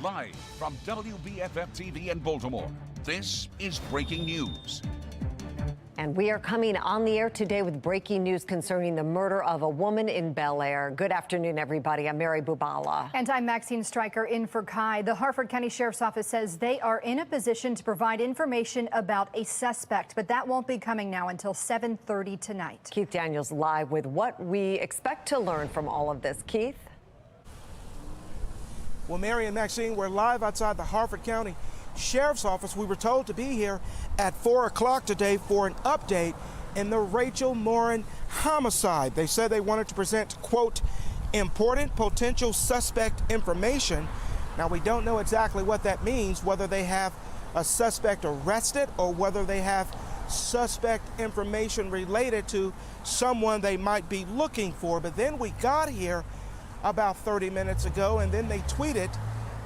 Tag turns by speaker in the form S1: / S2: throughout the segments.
S1: Live from WBFF TV in Baltimore, this is Breaking News.
S2: And we are coming on the air today with breaking news concerning the murder of a woman in Bel Air. Good afternoon, everybody. I'm Mary Bubala.
S3: And I'm Maxine Stryker in for Kai. The Harford County Sheriff's Office says they are in a position to provide information about a suspect, but that won't be coming now until 7:30 tonight.
S2: Keith Daniels live with what we expect to learn from all of this. Keith?
S4: Well, Mary and Maxine, we're live outside the Harford County Sheriff's Office. We were told to be here at 4 o'clock today for an update in the Rachel Morin homicide. They said they wanted to present, quote, important potential suspect information. Now, we don't know exactly what that means, whether they have a suspect arrested or whether they have suspect information related to someone they might be looking for. But then we got here about 30 minutes ago, and then they tweeted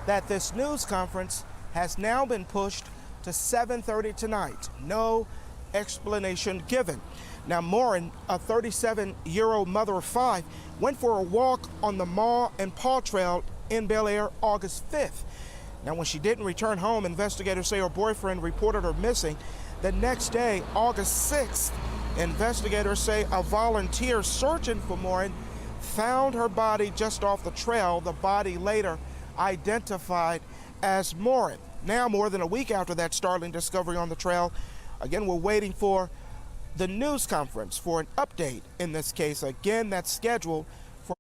S4: that this news conference has now been pushed to 7:30 tonight. No explanation given. Now, Morin, a 37-year-old mother of 5, went for a walk on the Ma and Paw Trail in Bel Air August 5th. Now, when she didn't return home, investigators say her boyfriend reported her missing. The next day, August 6th, investigators say a volunteer searching for Morin found her body just off the trail. The body later identified as Morin. Now, more than a week after that startling discovery on the trail, again, we're waiting for the news conference for an update in this case. Again, that's scheduled for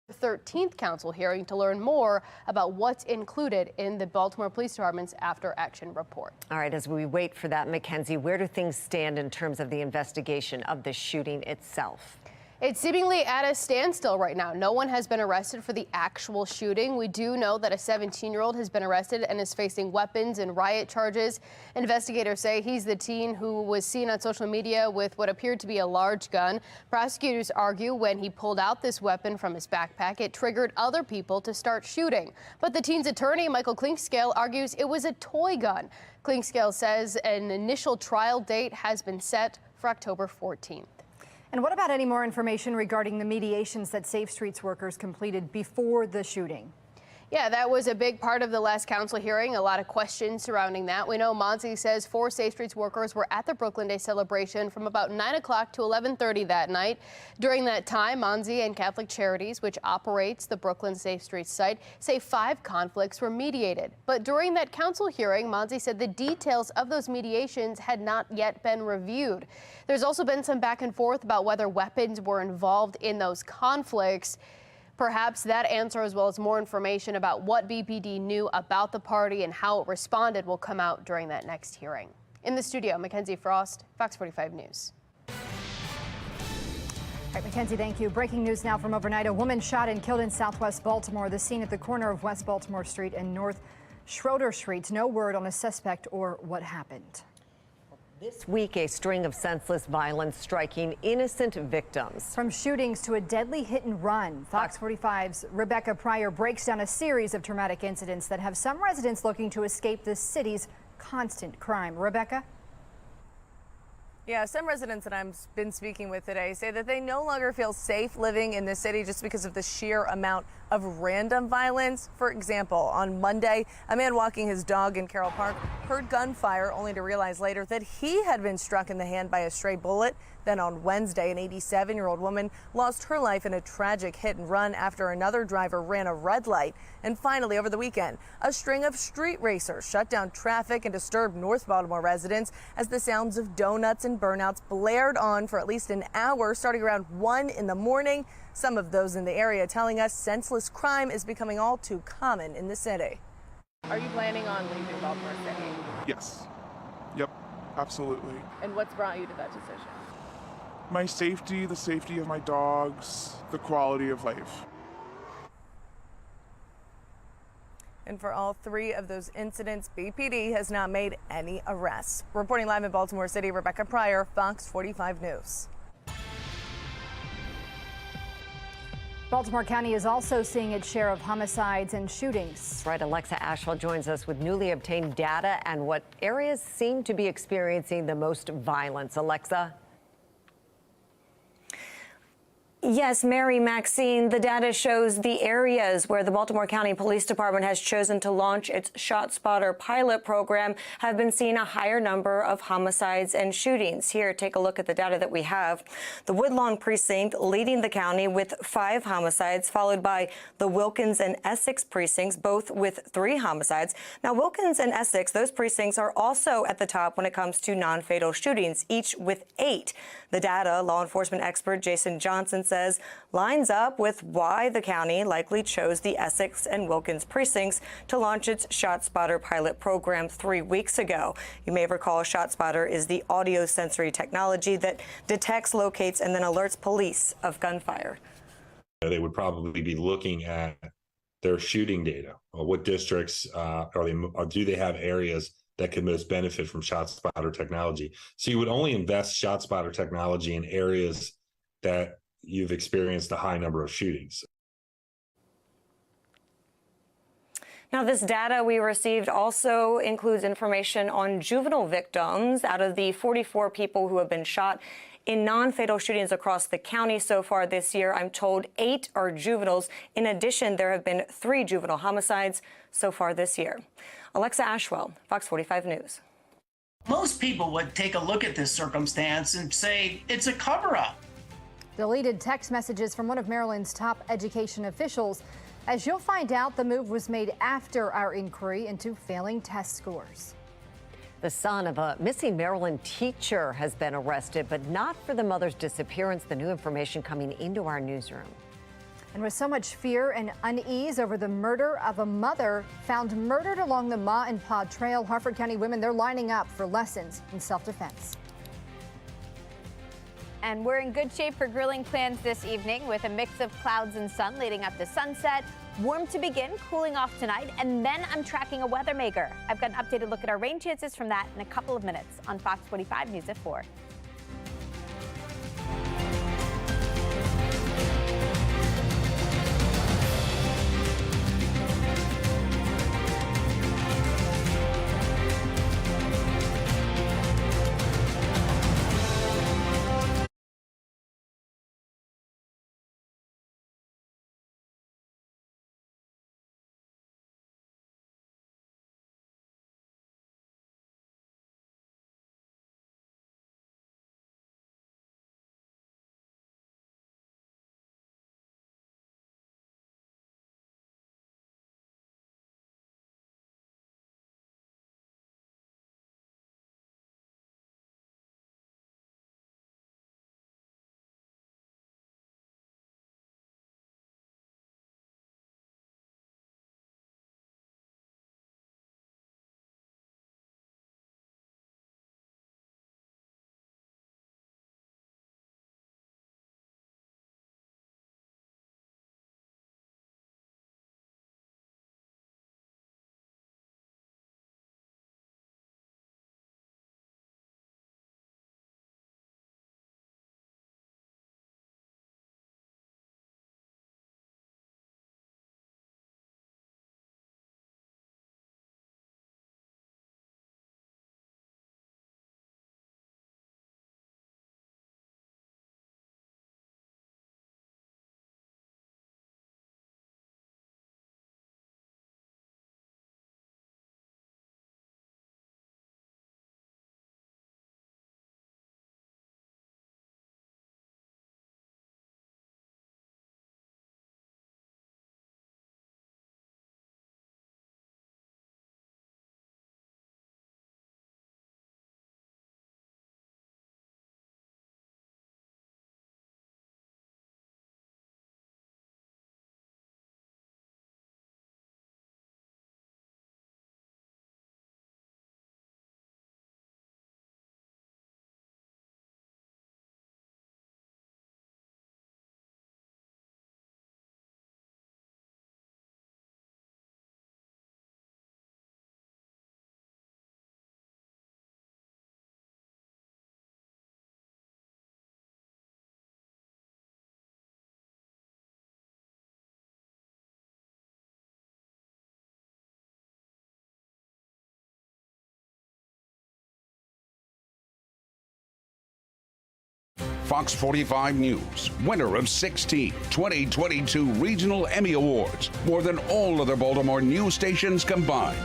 S5: the 13th council hearing to learn more about what's included in the Baltimore Police Department's after action report.
S2: All right, as we wait for that, Mackenzie, where do things stand in terms of the investigation of the shooting itself?
S5: It's seemingly at a standstill right now. No one has been arrested for the actual shooting. We do know that a 17-year-old has been arrested and is facing weapons and riot charges. Investigators say he's the teen who was seen on social media with what appeared to be a large gun. Prosecutors argue when he pulled out this weapon from his backpack, it triggered other people to start shooting. But the teen's attorney, Michael Clinkscale, argues it was a toy gun. Clinkscale says an initial trial date has been set for October 14th.
S3: And what about any more information regarding the mediations that Safe Streets workers completed before the shooting?
S5: Yeah, that was a big part of the last council hearing. A lot of questions surrounding that. We know Monzi says 4 Safe Streets workers were at the Brooklyn Day celebration from about 9 o'clock to 11:30 that night. During that time, Monzi and Catholic Charities, which operates the Brooklyn Safe Streets site, say 5 conflicts were mediated. But during that council hearing, Monzi said the details of those mediations had not yet been reviewed. There's also been some back and forth about whether weapons were involved in those conflicts. Perhaps that answer, as well as more information about what BPD knew about the party and how it responded, will come out during that next hearing. In the studio, Mackenzie Frost, Fox 45 News.
S3: All right, Mackenzie, thank you. Breaking news now from overnight. A woman shot and killed in southwest Baltimore. The scene at the corner of West Baltimore Street and North Schroeder Street. No word on a suspect or what happened.
S2: This week, a string of senseless violence striking innocent victims.
S3: From shootings to a deadly hit and run, Fox 45's Rebecca Pryor breaks down a series of traumatic incidents that have some residents looking to escape the city's constant crime. Rebecca?
S6: Yeah, some residents that I've been speaking with today say that they no longer feel safe living in the city just because of the sheer amount of random violence. For example, on Monday, a man walking his dog in Carroll Park heard gunfire only to realize later that he had been struck in the hand by a stray bullet. Then on Wednesday, an 87-year-old woman lost her life in a tragic hit and run after another driver ran a red light. And finally, over the weekend, a string of street racers shut down traffic and disturbed North Baltimore residents as the sounds of donuts and gun burnouts blared on for at least an hour, starting around 1 in the morning. Some of those in the area telling us senseless crime is becoming all too common in the city.
S5: Are you planning on leaving Baltimore City?
S7: Yes. Yep, absolutely.
S5: And what's brought you to that decision?
S7: My safety, the safety of my dogs, the quality of life.
S6: And for all 3 of those incidents, BPD has not made any arrests. Reporting live in Baltimore City, Rebecca Pryor, Fox 45 News.
S3: Baltimore County is also seeing its share of homicides and shootings.
S2: Right, Alexa Ashwell joins us with newly obtained data and what areas seem to be experiencing the most violence. Alexa?
S8: Yes, Mary, Maxine, the data shows the areas where the Baltimore County Police Department has chosen to launch its ShotSpotter pilot program have been seeing a higher number of homicides and shootings. Here, take a look at the data that we have. The Woodlawn precinct leading the county with 5 homicides, followed by the Wilkins and Essex precincts, both with 3 homicides. Now, Wilkins and Essex, those precincts are also at the top when it comes to non-fatal shootings, each with 8. The data, law enforcement expert Jason Johnson says, lines up with why the county likely chose the Essex and Wilkins precincts to launch its ShotSpotter pilot program 3 weeks ago. You may recall ShotSpotter is the audio sensory technology that detects, locates, and then alerts police of gunfire.
S9: They would probably be looking at their shooting data. What districts do they have areas that could most benefit from ShotSpotter technology? So you would only invest ShotSpotter technology in areas that you've experienced a high number of shootings.
S8: Now, this data we received also includes information on juvenile victims. Out of the 44 people who have been shot in non-fatal shootings across the county so far this year, I'm told 8 are juveniles. In addition, there have been 3 juvenile homicides so far this year. Alexa Ashwell, Fox 45 News.
S10: Most people would take a look at this circumstance and say it's a cover-up.
S3: Deleted text messages from one of Maryland's top education officials. As you'll find out, the move was made after our inquiry into failing test scores.
S2: The son of a missing Maryland teacher has been arrested, but not for the mother's disappearance. The new information coming into our newsroom.
S3: And with so much fear and unease over the murder of a mother found murdered along the Ma and Pa Trail, Harford County women, they're lining up for lessons in self-defense.
S11: And we're in good shape for grilling plans this evening with a mix of clouds and sun leading up to sunset. Warm to begin, cooling off tonight, and then I'm tracking a weather maker. I've got an updated look at our rain chances from that in a couple of minutes on Fox 45 News at 4.
S1: Fox 45 News, winner of 16 2022 Regional Emmy Awards, more than all other Baltimore news stations combined.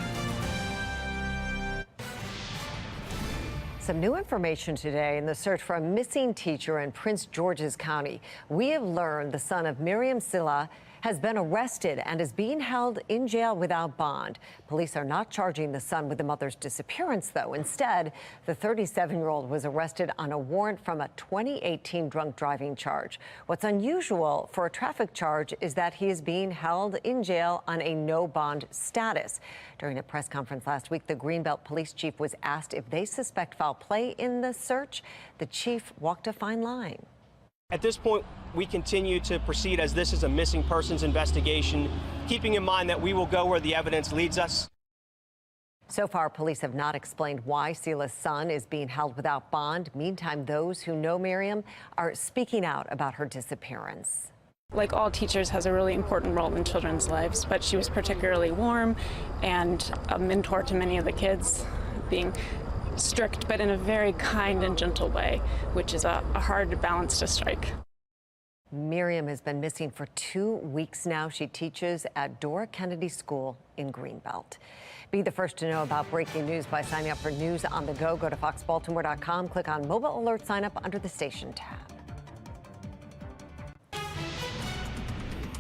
S2: Some new information today in the search for a missing teacher in Prince George's County. We have learned the son of Miriam Silla has been arrested and is being held in jail without bond. Police are not charging the son with the mother's disappearance, though. Instead, the 37-year-old was arrested on a warrant from a 2018 drunk driving charge. What's unusual for a traffic charge is that he is being held in jail on a no bond status. During a press conference last week, the Greenbelt police chief was asked if they suspect foul play in the search. The chief walked a fine line.
S12: At this point, we continue to proceed as this is a missing persons investigation, keeping in mind that we will go where the evidence leads us.
S2: So far, police have not explained why Sila's son is being held without bond. Meantime, those who know Miriam are speaking out about her disappearance.
S13: Like all teachers, has a really important role in children's lives, but she was particularly warm and a mentor to many of the kids, being strict, but in a very kind and gentle way, which is a hard balance to strike.
S2: Miriam has been missing for 2 weeks now. She teaches at Dora Kennedy School in Greenbelt. Be the first to know about breaking news by signing up for News on the Go. Go to foxbaltimore.com, click on Mobile Alert Sign Up under the Station tab.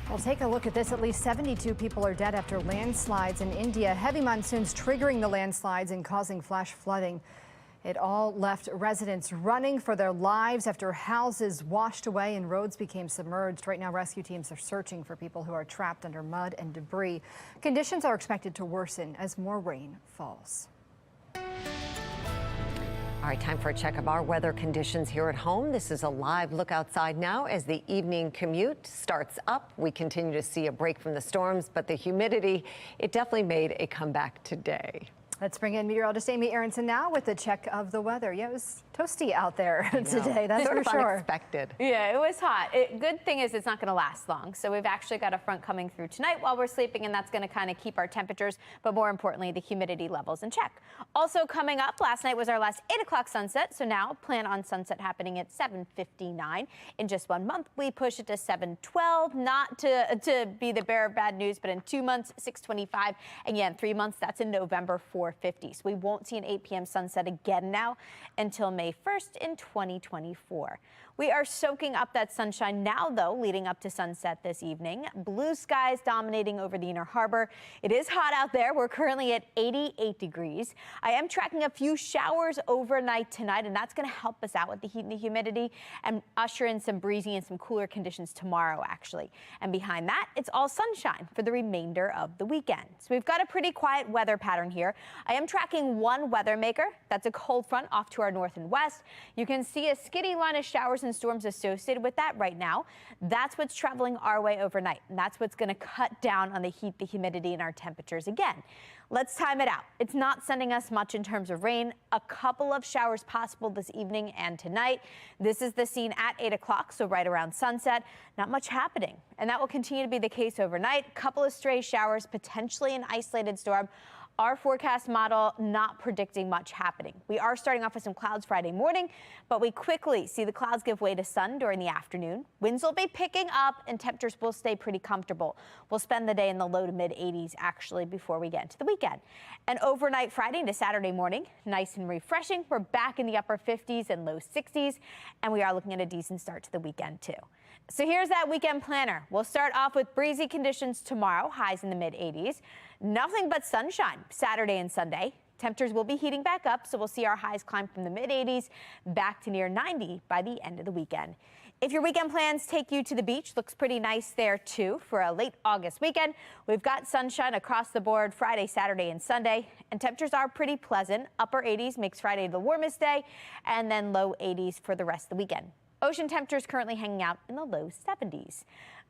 S3: We'll take a look at this. At least 72 people are dead after landslides in India. Heavy monsoons triggering the landslides and causing flash flooding. It all left residents running for their lives after houses washed away and roads became submerged. Right now, rescue teams are searching for people who are trapped under mud and debris. Conditions are expected to worsen as more rain falls. All right, time for a check of our weather conditions here at home. This is a live look outside now as the evening commute starts up. We continue to see a break from the storms, but the humidity, it definitely made a comeback today. Let's bring in meteorologist Amy Aronson now with a check of the weather. Yeah, it was toasty out there today, that's for sure.
S2: Unexpected.
S11: Yeah, it was hot. Good thing is it's not going to last long. So we've actually got a front coming through tonight while we're sleeping, and that's going to kind of keep our temperatures, but more importantly, the humidity levels in check. Also coming up, last night was our last 8 o'clock sunset, so now plan on sunset happening at 7:59. In just 1 month, we push it to 7:12, not to be the bearer of bad news, but in 2 months, 6:25, and yeah, in 3 months, that's in November, 4:50. So we won't see an 8 p.m. sunset again now until May 1st in 2024. We are soaking up that sunshine now, though, leading up to sunset this evening. Blue skies dominating over the Inner Harbor. It is hot out there. We're currently at 88 degrees. I am tracking a few showers overnight tonight, and that's going to help us out with the heat and the humidity and usher in some breezy and some cooler conditions tomorrow, actually. And behind that, it's all sunshine for the remainder of the weekend. So we've got a pretty quiet weather pattern here. I am tracking one weather maker. That's a cold front off to our north and west. You can see a skinny line of showers and storms associated with that right now. That's what's traveling our way overnight, and that's what's going to cut down on the heat, the humidity, and our temperatures again. Let's time it out. It's not sending us much in terms of rain. A couple of showers possible this evening and tonight. This is the scene at 8 o'clock, so right around sunset. Not much happening, and that will continue to be the case overnight. A couple of stray showers, potentially an isolated storm. Our forecast model not predicting much happening. We are starting off with some clouds Friday morning, but we quickly see the clouds give way to sun during the afternoon. Winds will be picking up and temperatures will stay pretty comfortable. We'll spend the day in the low to mid 80s actually before we get into the weekend. And overnight Friday into Saturday morning, nice and refreshing. We're back in the upper 50s and low 60s, and we are looking at a decent start to the weekend too. So here's that weekend planner. We'll start off with breezy conditions tomorrow, highs in the mid 80s. Nothing but sunshine Saturday and Sunday. Temperatures will be heating back up, so we'll see our highs climb from the mid 80s back to near 90 by the end of the weekend. If your weekend plans take you to the beach, looks pretty nice there too for a late August weekend. We've got sunshine across the board Friday, Saturday, and Sunday, and temperatures are pretty pleasant. Upper 80s makes Friday the warmest day, and then low 80s for the rest of the weekend. Ocean temperatures currently hanging out in the low 70s.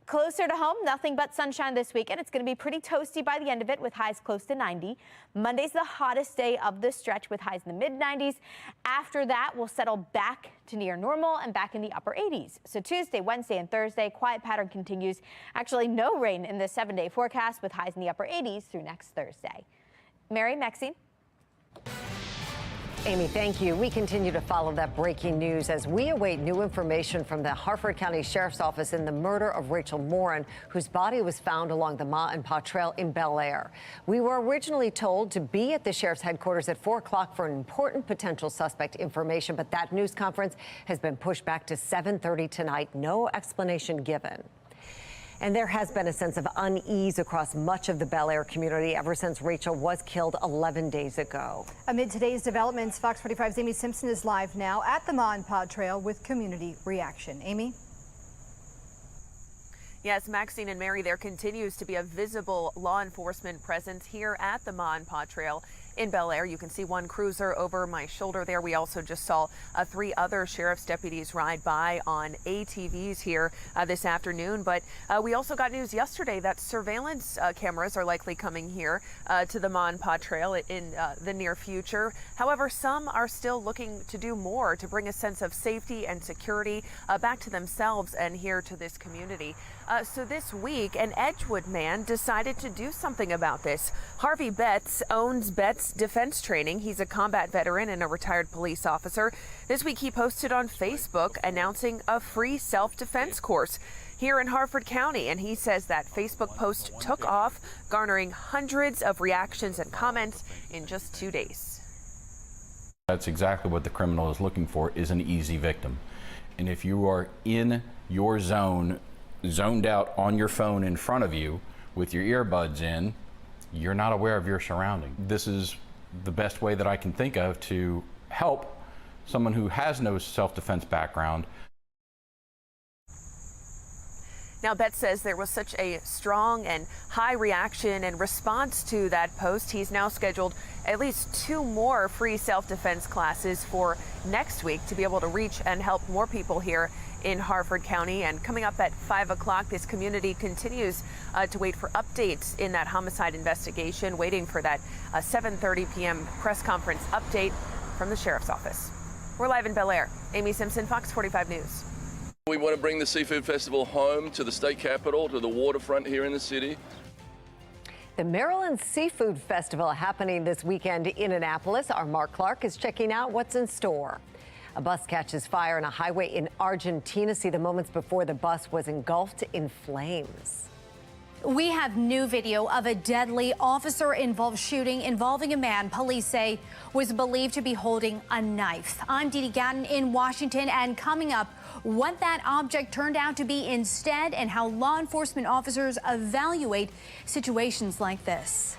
S11: Closer to home, nothing but sunshine this weekend. It's going to be pretty toasty by the end of it with highs close to 90. Monday's the hottest day of the stretch with highs in the mid 90s. After that, we'll settle back to near normal and back in the upper 80s. So Tuesday, Wednesday, and Thursday, quiet pattern continues. Actually, no rain in the 7-day forecast with highs in the upper 80s through next Thursday. Mary, Maxine.
S2: Amy, thank you. We continue to follow that breaking news as we await new information from the Harford County Sheriff's Office in the murder of Rachel Morin, whose body was found along the Ma and Pa Trail in Bel Air. We were originally told to be at the sheriff's headquarters at 4 o'clock for an important potential suspect information, but that news conference has been pushed back to 7:30 tonight. No explanation given. And there has been a sense of unease across much of the Bel Air community ever since Rachel was killed 11 days ago.
S3: Amid today's developments, Fox 45's Amy Simpson is live now at the Ma and Pa Trail with community reaction. Amy?
S14: Yes, Maxine and Mary, there continues to be a visible law enforcement presence here at the Ma and Pa Trail in Bel Air. You can see one cruiser over my shoulder there. We also just saw 3 other sheriff's deputies ride by on ATVs here this afternoon. But we also got news yesterday that surveillance cameras are likely coming here to the Ma and Pa Trail in the near future. However, some are still looking to do more to bring a sense of safety and security back to themselves and here to this community. So this week, an Edgewood man decided to do something about this. Harvey Betts owns Betts Defense Training. He's a combat veteran and a retired police officer. This week, he posted on Facebook announcing a free self-defense course here in Harford County. And he says that Facebook post took off, garnering hundreds of reactions and comments in just 2 days.
S15: That's exactly what the criminal is looking for, is an easy victim. And if you are in your zoned out on your phone in front of you with your earbuds in, you're not aware of your surroundings. This is the best way that I can think of to help someone who has no self-defense background.
S14: Now, Betts says there was such a strong and high reaction and response to that post. He's now scheduled at least 2 more free self-defense classes for next week to be able to reach and help more people here in Harford County. And coming up at 5 o'clock, this community continues to wait for updates in that homicide investigation, waiting for that 7:30 p.m. press conference update from the sheriff's office. We're live in Bel Air. Amy Simpson, Fox 45 News.
S16: We want to bring the Seafood Festival home to the state capitol, to the waterfront here in the city.
S2: The Maryland Seafood Festival happening this weekend in Annapolis. Our Mark Clark is checking out what's in store. A bus catches fire on a highway in Argentina. See the moments before the bus was engulfed in flames.
S17: We have new video of a deadly officer-involved shooting involving a man police say was believed to be holding a knife. I'm Dee Dee Gatton in Washington, and coming up, what that object turned out to be instead and how law enforcement officers evaluate situations like this.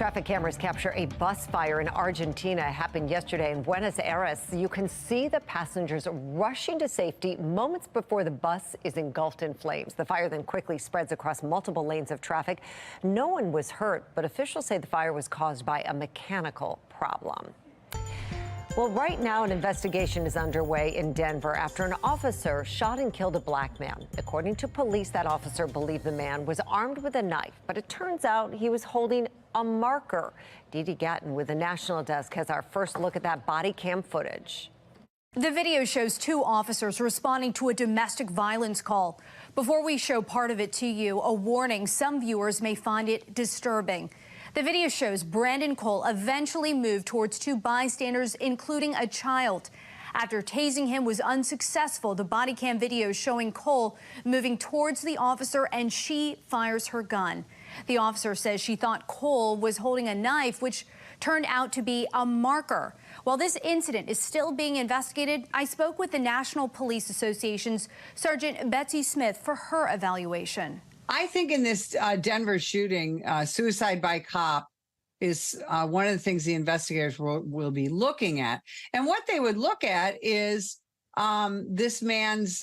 S2: Traffic cameras capture a bus fire in Argentina. It happened yesterday in Buenos Aires. You can see the passengers rushing to safety moments before the bus is engulfed in flames. The fire then quickly spreads across multiple lanes of traffic. No one was hurt, but officials say the fire was caused by a mechanical problem. Well, right now, an investigation is underway in Denver after an officer shot and killed a black man. According to police, that officer believed the man was armed with a knife, but it turns out he was holding a marker. Didi Gatton with the National Desk has our first look at that body cam footage.
S17: The video shows two officers responding to a domestic violence call. Before we show part of it to you, a warning: some viewers may find it disturbing. The video shows Brandon Cole eventually moved towards two bystanders, including a child. After tasing him was unsuccessful, the body cam video showing Cole moving towards the officer, and she fires her gun. The officer says she thought Cole was holding a knife, which turned out to be a marker. While this incident is still being investigated, I spoke with the National Police Association's Sergeant Betsy Smith for her evaluation.
S18: I think in this Denver shooting, suicide by cop is one of the things the investigators will be looking at. And what they would look at is this man's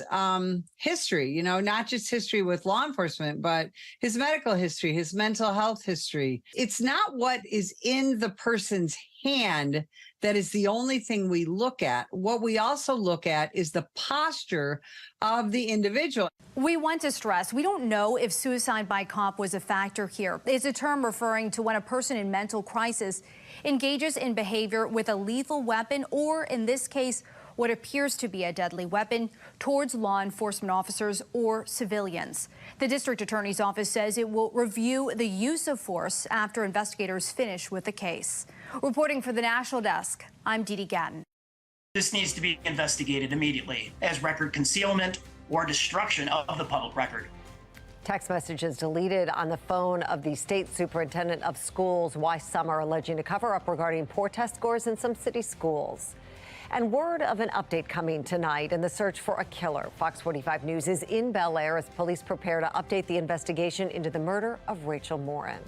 S18: history, you know, not just history with law enforcement, but his medical history, his mental health history. It's not what is in the person's hand that is the only thing we look at. What we also look at is the posture of the individual.
S17: We want to stress, we don't know if suicide by cop was a factor here. It's a term referring to when a person in mental crisis engages in behavior with a lethal weapon, or in this case, what appears to be a deadly weapon, towards law enforcement officers or civilians. The district attorney's office says it will review the use of force after investigators finish with the case. Reporting for the National Desk, I'm Didi Gatton.
S10: This needs to be investigated immediately as record concealment or destruction of the public record.
S2: Text messages deleted on the phone of the state superintendent of schools, Why Summer, alleging a cover-up regarding poor test scores in some city schools. And word of an update coming tonight in the search for a killer. Fox 45 News is in Bel Air as police prepare to update the investigation into the murder of Rachel Morin.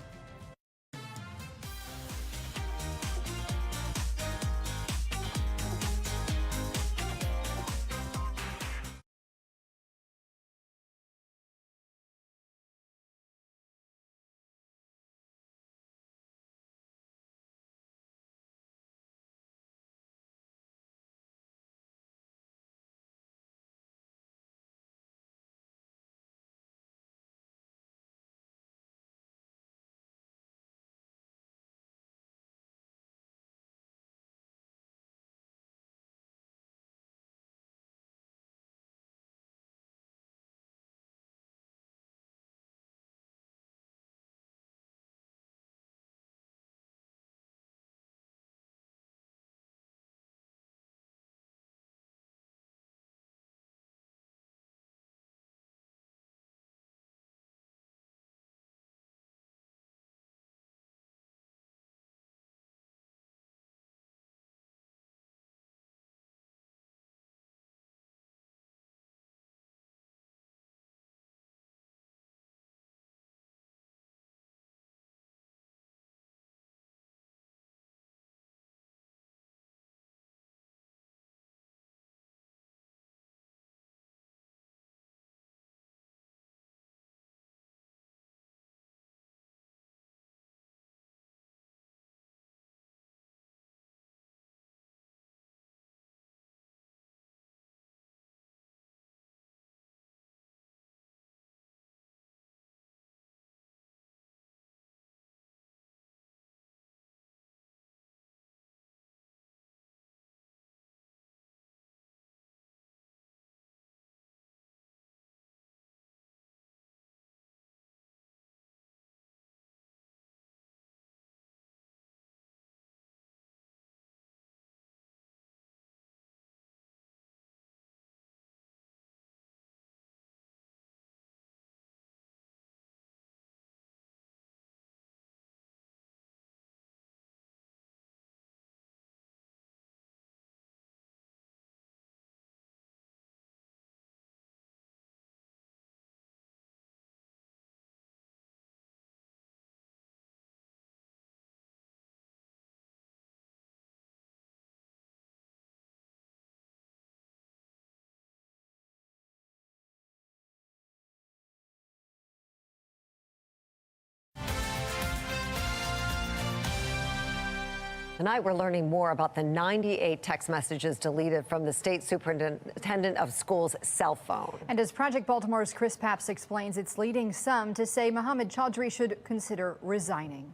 S2: Tonight, we're learning more about the 98 text messages deleted from the state superintendent of schools' cell phone.
S3: And as Project Baltimore's Chris Papps explains, it's leading some to say Mohammed Chaudhry should consider resigning.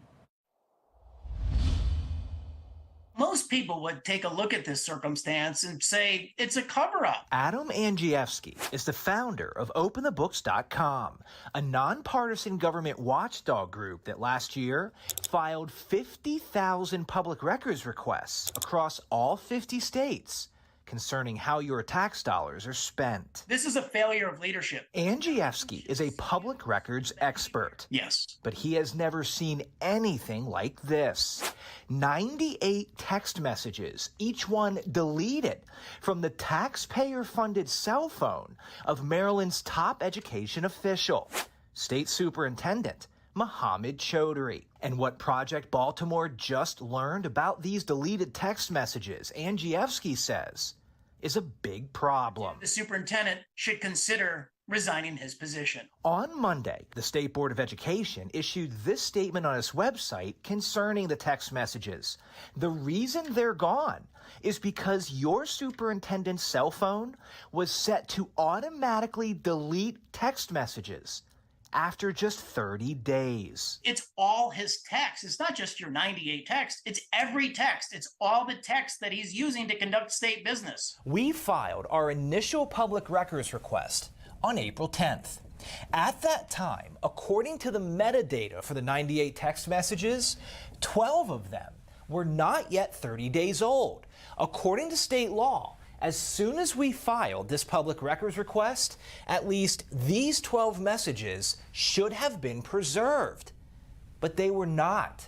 S10: Most people would take a look at this circumstance and say it's a cover-up.
S19: Adam Andrzejewski is the founder of OpenTheBooks.com, a nonpartisan government watchdog group that last year filed 50,000 public records requests across all 50 states concerning how your tax dollars are spent.
S10: This is a failure of leadership.
S19: Andrzejewski is a public records expert.
S10: Yes.
S19: But he has never seen anything like this. 98 text messages, each one deleted from the taxpayer-funded cell phone of Maryland's top education official, State Superintendent Mohammed Chaudhry. And what Project Baltimore just learned about these deleted text messages, Andrzejewski says, is a big problem.
S10: The superintendent should consider resigning his position.
S19: On Monday, the State Board of Education issued this statement on its website concerning the text messages. The reason they're gone is because your superintendent's cell phone was set to automatically delete text messages after just 30 days.
S10: It's all his text. It's not just your 98 text. It's every text. It's all the text that he's using to conduct state business.
S19: We filed our initial public records request on April 10th. At that time, according to the metadata for the 98 text messages, 12 of them were not yet 30 days old. According to state law, as soon as we filed this public records request, at least these 12 messages should have been preserved. But they were not.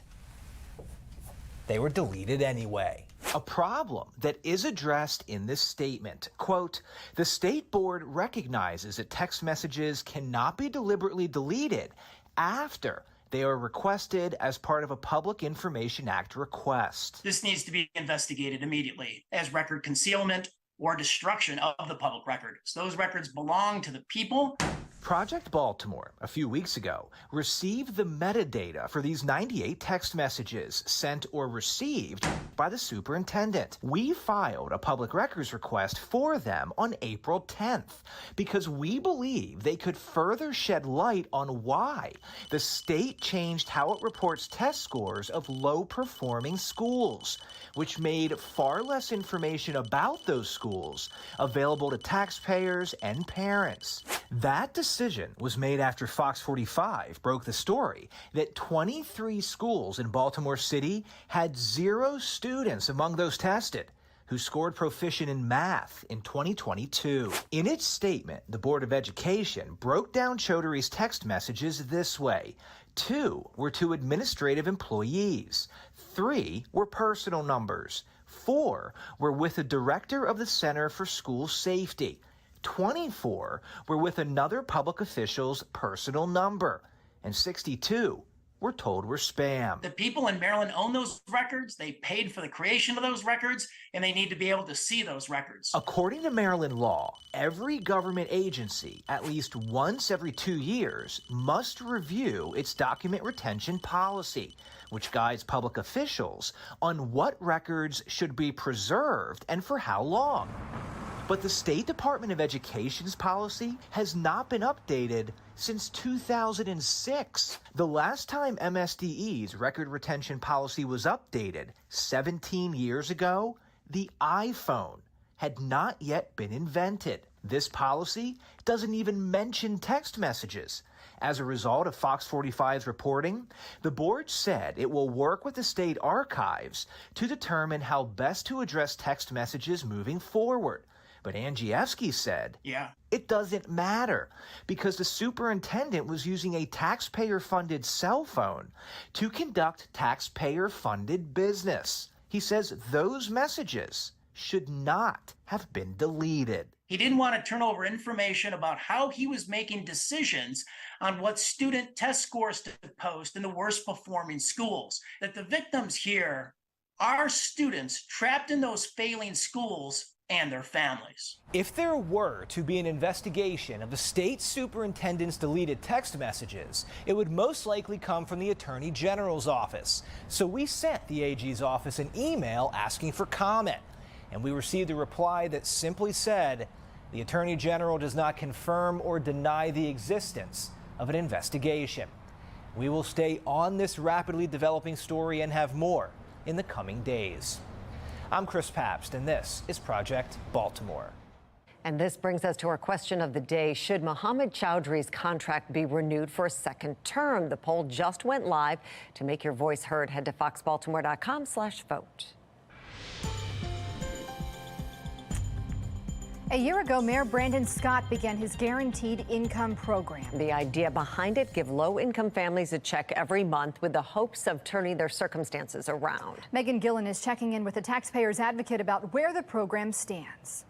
S19: They were deleted anyway. A problem that is addressed in this statement. Quote, the state board recognizes that text messages cannot be deliberately deleted after they are requested as part of a Public Information Act request.
S10: This needs to be investigated immediately as record concealment or destruction of the public record. So those records belong to the people.
S19: Project Baltimore, a few weeks ago, received the metadata for these 98 text messages sent or received by the superintendent. We filed a public records request for them on April 10th because we believe they could further shed light on why the state changed how it reports test scores of low-performing schools, which made far less information about those schools available to taxpayers and parents. That decision was made after FOX45 broke the story that 23 schools in Baltimore City had 0 students among those tested who scored proficient in math in 2022. In its statement, the Board of Education broke down Chaudhry's text messages this way. 2 were to administrative employees. 3 were personal numbers. 4 were with the director of the Center for School Safety. 24 were with another public official's personal number, and 62 were told were spam.
S10: The people in Maryland own those records. They paid for the creation of those records, and they need to be able to see those records.
S19: According to Maryland law, every government agency, at least once every 2 years, must review its document retention policy, which guides public officials on what records should be preserved and for how long. But the State Department of Education's policy has not been updated since 2006. The last time MSDE's record retention policy was updated, 17 years ago, the iPhone had not yet been invented. This policy doesn't even mention text messages. As a result of FOX45's reporting, the board said it will work with the state archives to determine how best to address text messages moving forward. But Andrzejewski said, it doesn't matter because the superintendent was using a taxpayer-funded cell phone to conduct taxpayer-funded business. He says those messages should not have been deleted.
S10: He didn't want to turn over information about how he was making decisions on what student test scores to post in the worst performing schools. That the victims here are students trapped in those failing schools and their families.
S19: If there were to be an investigation of the state superintendent's deleted text messages, it would most likely come from the Attorney General's office. So we sent the AG's office an email asking for comment, and we received a reply that simply said, the Attorney General does not confirm or deny the existence of an investigation. We will stay on this rapidly developing story and have more in the coming days. I'm Chris Pabst, and this is Project Baltimore.
S2: And this brings us to our question of the day. Should Mohammed Chowdhury's contract be renewed for a second term? The poll just went live. To make your voice heard, head to foxbaltimore.com/vote.
S3: A year ago, Mayor Brandon Scott began his guaranteed income program.
S2: The idea behind it, give low-income families a check every month with the hopes of turning their circumstances around.
S3: Megan Gillen is checking in with the taxpayers advocate about where the program stands.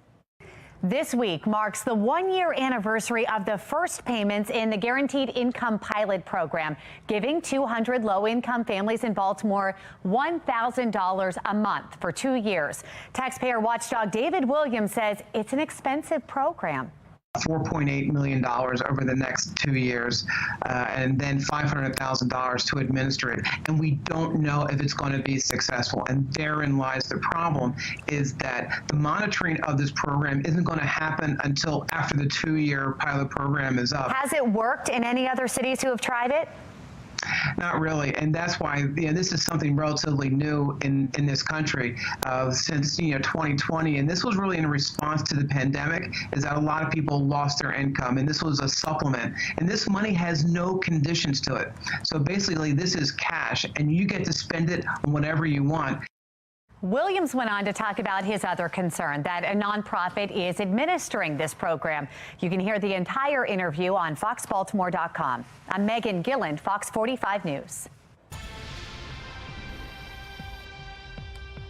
S20: This week marks the one-year anniversary of the first payments in the Guaranteed Income Pilot Program, giving 200 low-income families in Baltimore $1,000 a month for 2 years. Taxpayer watchdog David Williams says it's an expensive program.
S21: $4.8 million over the next 2 years, and then $500,000 to administer it. And we don't know if it's going to be successful. And therein lies the problem, is that the monitoring of this program isn't going to happen until after the 2-year pilot program is up.
S20: Has it worked in any other cities who have tried it?
S21: Not really, and that's why this is something relatively new in this country since 2020, and this was really in response to the pandemic, is that a lot of people lost their income, and this was a supplement, and this money has no conditions to it. So basically, this is cash, and you get to spend it on whatever you want.
S20: Williams went on to talk about his other concern, that a nonprofit is administering this program. You can hear the entire interview on foxbaltimore.com. I'm Megan Gillen, Fox 45 News.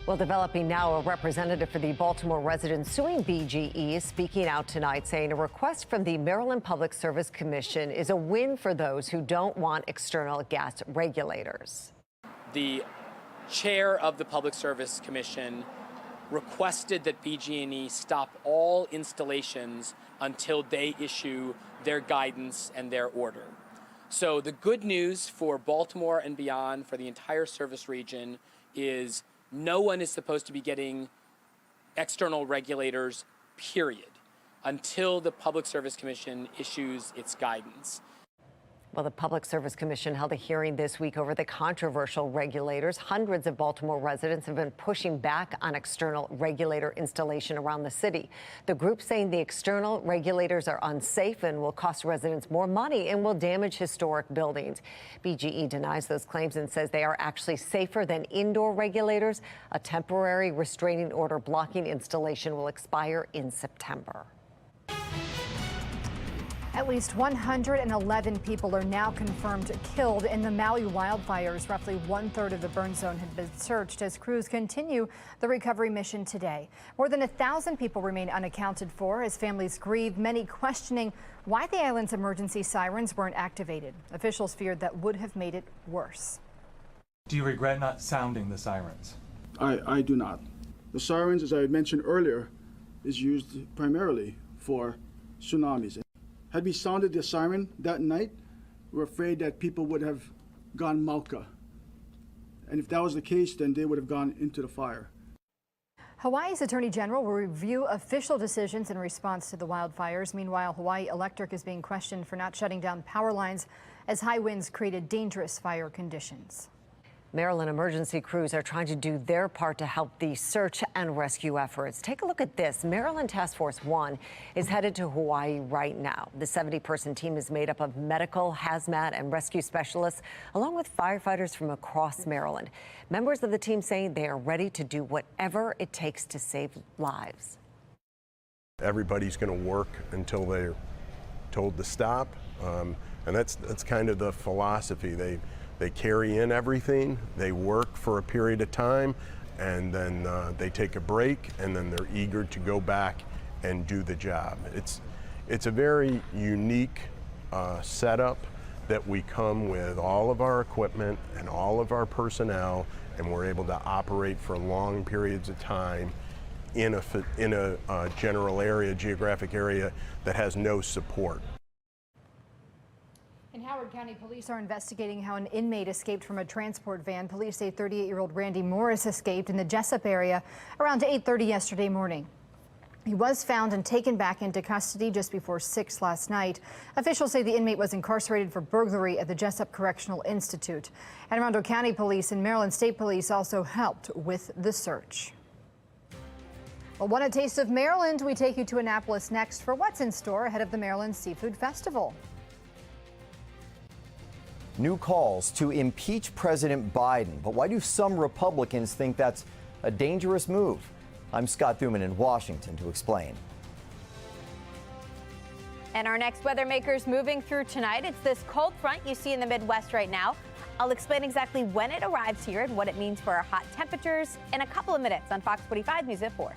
S2: Well, developing now, a representative for the Baltimore residents suing BGE is speaking out tonight, saying a request from the Maryland Public Service Commission is a win for those who don't want external gas regulators.
S22: The chair of the Public Service Commission requested that BG&E stop all installations until they issue their guidance and their order. So the good news for Baltimore and beyond, for the entire service region, is no one is supposed to be getting external regulators, period, until the Public Service Commission issues its guidance.
S2: Well, the Public Service Commission held a hearing this week over the controversial regulators. Hundreds of Baltimore residents have been pushing back on external regulator installation around the city. The group saying the external regulators are unsafe and will cost residents more money and will damage historic buildings. BGE denies those claims and says they are actually safer than indoor regulators. A temporary restraining order blocking installation will expire in September.
S3: At least 111 people are now confirmed killed in the Maui wildfires. Roughly 1/3 of the burn zone had been searched as crews continue the recovery mission today. More than 1,000 people remain unaccounted for as families grieve, many questioning why the island's emergency sirens weren't activated. Officials feared that would have made it worse.
S23: Do you regret not sounding the sirens?
S24: I do not. The sirens, as I mentioned earlier, is used primarily for tsunamis. Had we sounded the siren that night, we're afraid that people would have gone Malka. And if that was the case, then they would have gone into the fire.
S3: Hawaii's Attorney General will review official decisions in response to the wildfires. Meanwhile, Hawaii Electric is being questioned for not shutting down power lines as high winds created dangerous fire conditions.
S2: Maryland emergency crews are trying to do their part to help the search and rescue efforts. Take a look at this. Maryland Task Force 1 is headed to Hawaii right now. The 70-person team is made up of medical, hazmat, and rescue specialists, along with firefighters from across Maryland. Members of the team saying they are ready to do whatever it takes to save lives.
S25: Everybody's going to work until they're told to stop, and that's kind of the philosophy. They carry in everything, they work for a period of time, and then they take a break, and then they're eager to go back and do the job. It's a very unique setup that we come with all of our equipment and all of our personnel, and we're able to operate for long periods of time in a general area, geographic area that has no support.
S3: In Howard County, police are investigating how an inmate escaped from a transport van. Police say 38-year-old Randy Morris escaped in the Jessup area around 8:30 yesterday morning. He was found and taken back into custody just before 6 last night. Officials say the inmate was incarcerated for burglary at the Jessup Correctional Institute. Anne Arundel County Police and Maryland State Police also helped with the search. Well, want a taste of Maryland? We take you to Annapolis next for what's in store ahead of the Maryland Seafood Festival.
S4: New calls to impeach President Biden. But why do some Republicans think that's a dangerous move? I'm Scott Thuman in Washington to explain.
S11: And our next weather maker's moving through tonight. It's this cold front you see in the Midwest right now. I'll explain exactly when it arrives here and what it means for our hot temperatures in a couple of minutes on Fox 45 News at 4.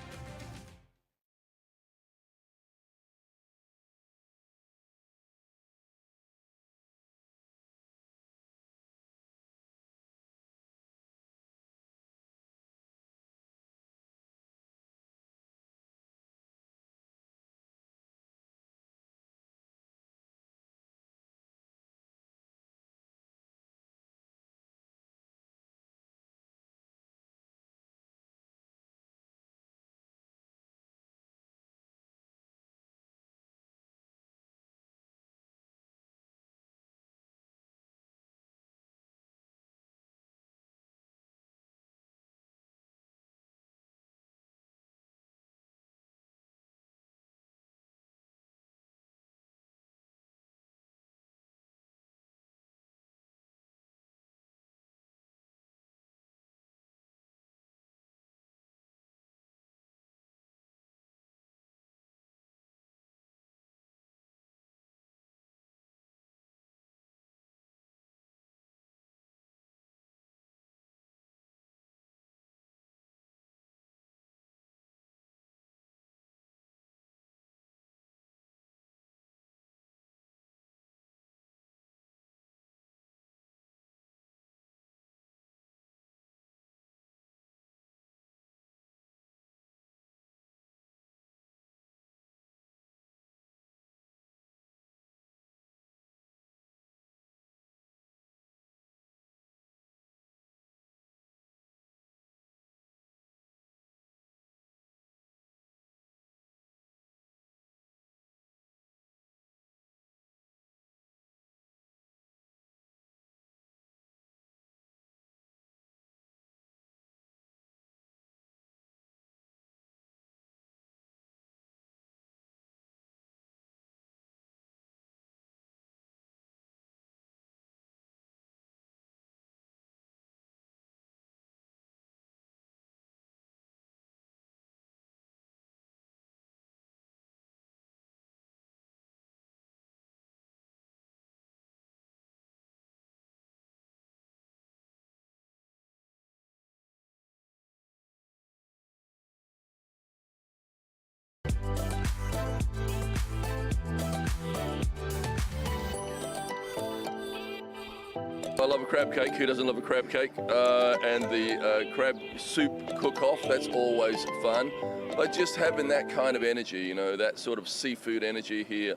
S16: I love a crab cake. Who doesn't love a crab cake? And the crab soup cook-off, that's always fun. But just having that kind of energy, you know, that sort of seafood energy here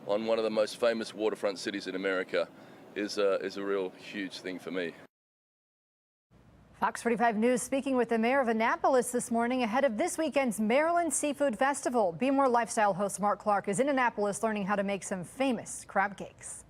S16: on one of the most famous waterfront cities in America is a real huge thing for me.
S3: Fox 45 News speaking with the mayor of Annapolis this morning ahead of this weekend's Maryland Seafood Festival. Be More lifestyle host Mark Clark is in Annapolis learning how to make some famous crab cakes.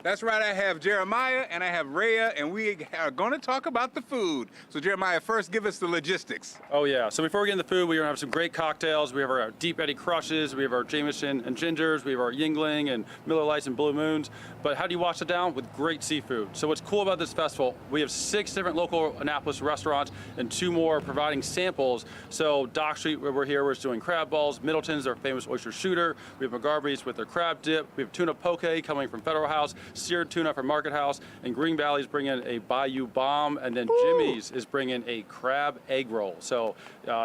S5: That's right, I have Jeremiah and I have Rhea, and we are going to talk about the food. So Jeremiah, first give us the logistics.
S6: Oh yeah, so before we get into the food, we're going to have some great cocktails. We have our Deep Eddy Crushes, we have our Jameson and Gingers, we have our Yingling and Miller Lights and Blue Moons. But how do you wash it down? With great seafood. So what's cool about this festival, we have 6 different local Annapolis restaurants and 2 more providing samples. So Dock Street, where we're here, we're doing crab balls. Middleton's our famous oyster shooter. We have McGarvey's with their crab dip. We have tuna poke coming from Federal House. Seared tuna from Market House, and Green Valley's bringing a Bayou Bomb, and then Jimmy's is bringing a crab egg roll. So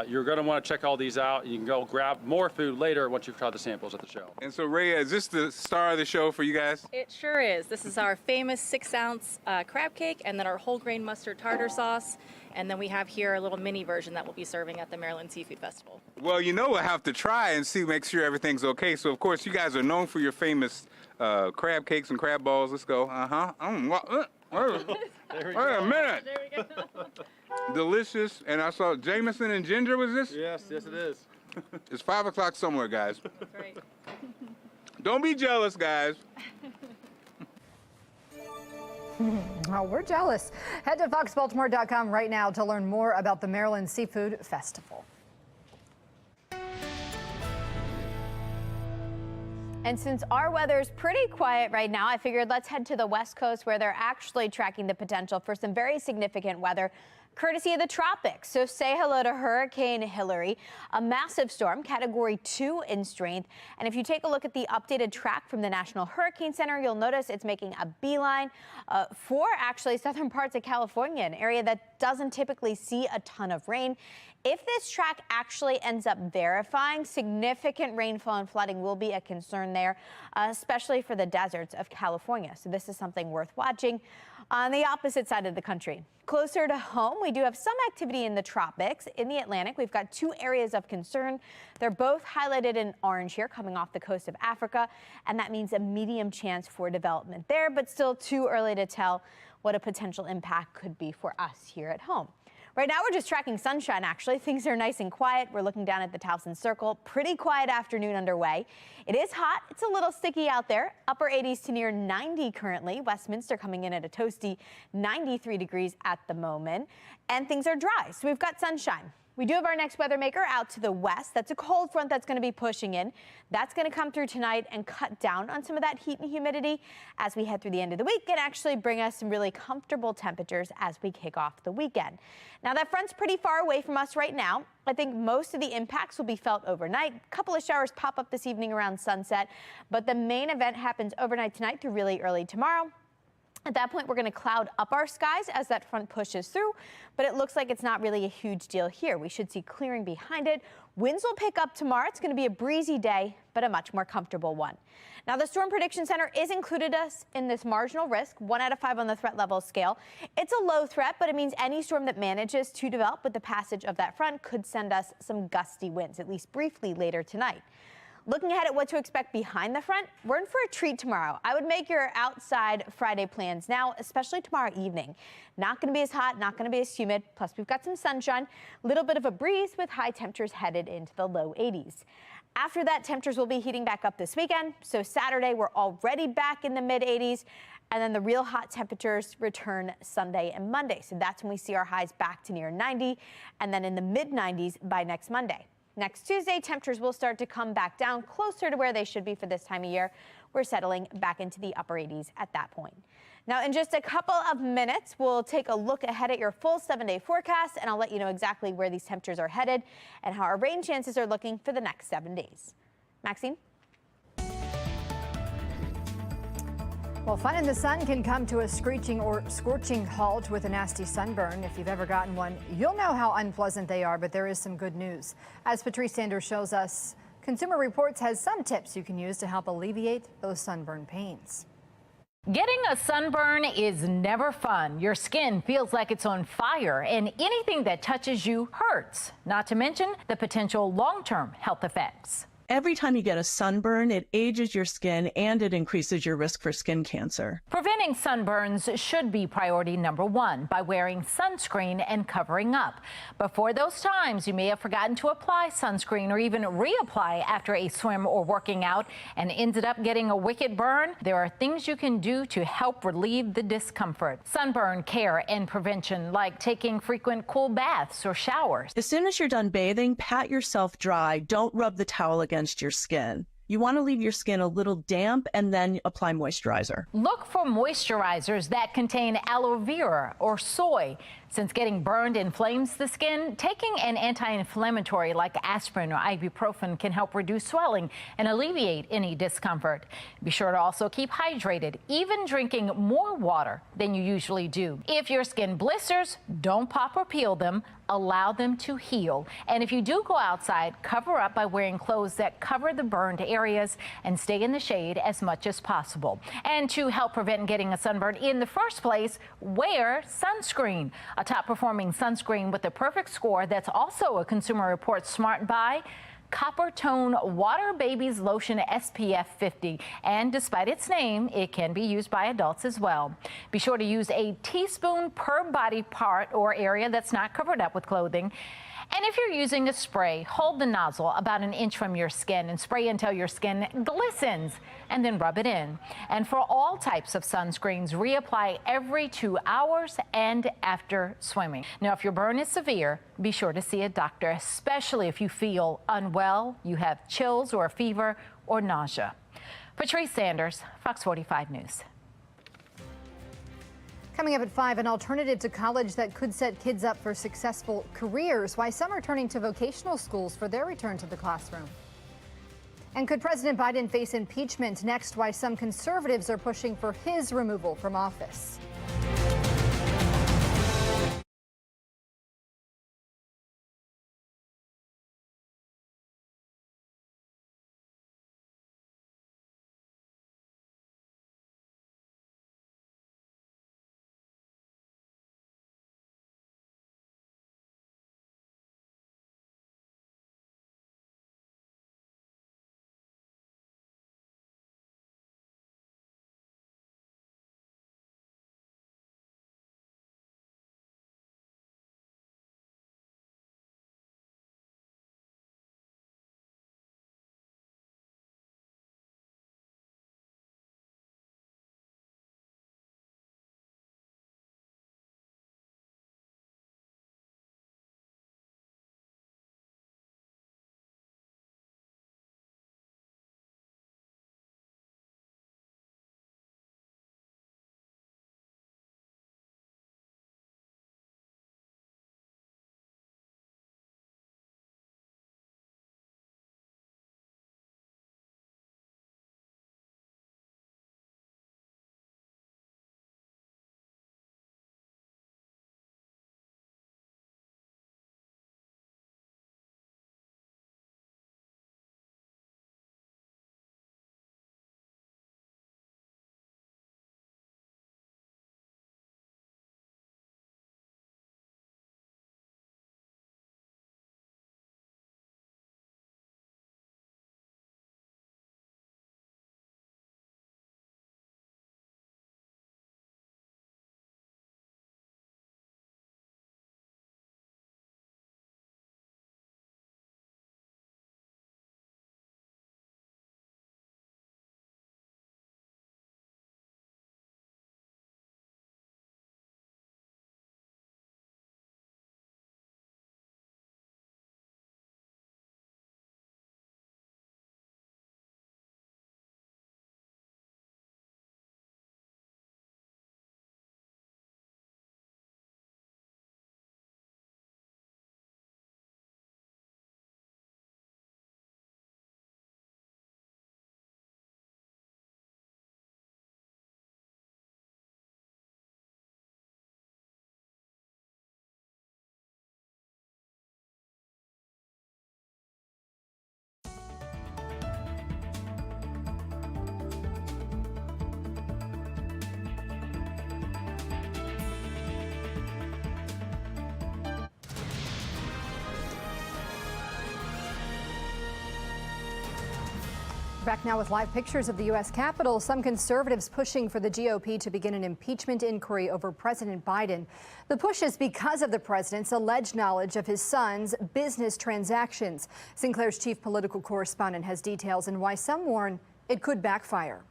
S6: you're going to want to check all these out. You can go grab more food later once you've tried the samples at the show.
S5: And so Rhea, is this the star of the show for you guys?
S7: It sure is. This is our famous 6-ounce crab cake, and then our whole grain mustard tartar sauce.
S1: And then we have here a little mini version that we'll be serving at the Maryland Seafood Festival.
S5: Well, you know, we'll have to try and see, make sure everything's okay. So, of course, you guys are known for your famous crab cakes and crab balls. Let's go. Wait a minute.
S7: There we go.
S5: Delicious. And I saw Jameson and ginger, was this?
S6: Yes, it is.
S5: It's 5 o'clock somewhere, guys.
S1: That's right.
S5: Don't be jealous, guys.
S3: Oh, we're jealous. Head to foxbaltimore.com right now to learn more about the Maryland Seafood Festival.
S11: And since our weather's pretty quiet right now, I figured let's head to the West Coast where they're actually tracking the potential for some very significant weather, courtesy of the tropics. So say hello to Hurricane Hillary, a massive storm, Category 2 in strength. And if you take a look at the updated track from the National Hurricane Center, you'll notice it's making a beeline for actually southern parts of California, an area that doesn't typically see a ton of rain. If this track actually ends up verifying, significant rainfall and flooding will be a concern there, especially for the deserts of California. So this is something worth watching. On the opposite side of the country, closer to home, we do have some activity in the tropics. In the Atlantic, we've got 2 areas of concern. They're both highlighted in orange here, coming off the coast of Africa, and that means a medium chance for development there, but still too early to tell what a potential impact could be for us here at home. Right now, we're just tracking sunshine, actually. Things are nice and quiet. We're looking down at the Towson Circle. Pretty quiet afternoon underway. It is hot. It's a little sticky out there. Upper 80s to near 90 currently. Westminster coming in at a toasty 93 degrees at the moment. And things are dry, so we've got sunshine. We do have our next weather maker out to the west. That's a cold front that's going to be pushing in. That's going to come through tonight and cut down on some of that heat and humidity as we head through the end of the week and actually bring us some really comfortable temperatures as we kick off the weekend. Now, that front's pretty far away from us right now. I think most of the impacts will be felt overnight. A couple of showers pop up this evening around sunset, but the main event happens overnight tonight through really early tomorrow. At that point, we're going to cloud up our skies as that front pushes through, but it looks like it's not really a huge deal here. We should see clearing behind it. Winds will pick up tomorrow. It's going to be a breezy day, but a much more comfortable one. Now, the Storm Prediction Center is included us in this marginal risk, 1 out of 5 on the threat level scale. It's a low threat, but it means any storm that manages to develop with the passage of that front could send us some gusty winds, at least briefly later tonight. Looking ahead at what to expect behind the front, we're in for a treat tomorrow. I would make your outside Friday plans now, especially tomorrow evening. Not going to be as hot, not going to be as humid. Plus, we've got some sunshine, a little bit of a breeze with high temperatures headed into the low 80s. After that, temperatures will be heating back up this weekend. So Saturday, we're already back in the mid 80s. And then the real hot temperatures return Sunday and Monday. So that's when we see our highs back to near 90 and then in the mid 90s by next Monday. Next Tuesday, temperatures will start to come back down closer to where they should be for this time of year. We're settling back into the upper 80s at that point. Now, in just a couple of minutes, we'll take a look ahead at your full 7-day forecast, and I'll let you know exactly where these temperatures are headed and how our rain chances are looking for the next 7 days. Maxine?
S3: Well, fun in the sun can come to a screeching or scorching halt with a nasty sunburn. If you've ever gotten one, you'll know how unpleasant they are, but there is some good news. As Patrice Sanders shows us, Consumer Reports has some tips you can use to help alleviate those sunburn pains.
S8: Getting a sunburn is never fun. Your skin feels like it's on fire, and anything that touches you hurts, not to mention the potential long-term health effects.
S9: Every time you get a sunburn, it ages your skin and it increases your risk for skin cancer.
S8: Preventing sunburns should be priority number 1 by wearing sunscreen and covering up. But for those times you may have forgotten to apply sunscreen or even reapply after a swim or working out and ended up getting a wicked burn, there are things you can do to help relieve the discomfort. Sunburn care and prevention, like taking frequent cool baths or showers.
S9: As soon as you're done bathing, pat yourself dry. Don't rub the towel against your skin. You want to leave your skin a little damp and then apply moisturizer.
S8: Look for moisturizers that contain aloe vera or soy. Since getting burned inflames the skin, taking an anti-inflammatory like aspirin or ibuprofen can help reduce swelling and alleviate any discomfort. Be sure to also keep hydrated, even drinking more water than you usually do. If your skin blisters, don't pop or peel them. Allow them to heal. And if you do go outside, cover up by wearing clothes that cover the burned areas and stay in the shade as much as possible. And to help prevent getting a sunburn in the first place, wear sunscreen. A top-performing sunscreen with the perfect score that's also a Consumer Reports Smart Buy. Copper Tone Water Babies Lotion SPF 50. And despite its name, it can be used by adults as well. Be sure to use a teaspoon per body part or area that's not covered up with clothing. And if you're using a spray, hold the nozzle about an inch from your skin and spray until your skin glistens, and then rub it in. And for all types of sunscreens, reapply every 2 hours and after swimming. Now, if your burn is severe, be sure to see a doctor, especially if you feel unwell, you have chills or a fever or nausea. Patrice Sanders, Fox 45 News.
S3: Coming up at 5, an alternative to college that could set kids up for successful careers. Why some are turning to vocational schools for their return to the classroom. And could President Biden face impeachment? Next, why some conservatives are pushing for his removal from office. Back now with live pictures of the U.S. Capitol. Some conservatives pushing for the GOP to begin an impeachment inquiry over President Biden. The push is because of the president's alleged knowledge of his son's business transactions. Sinclair's chief political correspondent has details and why some warn it could backfire.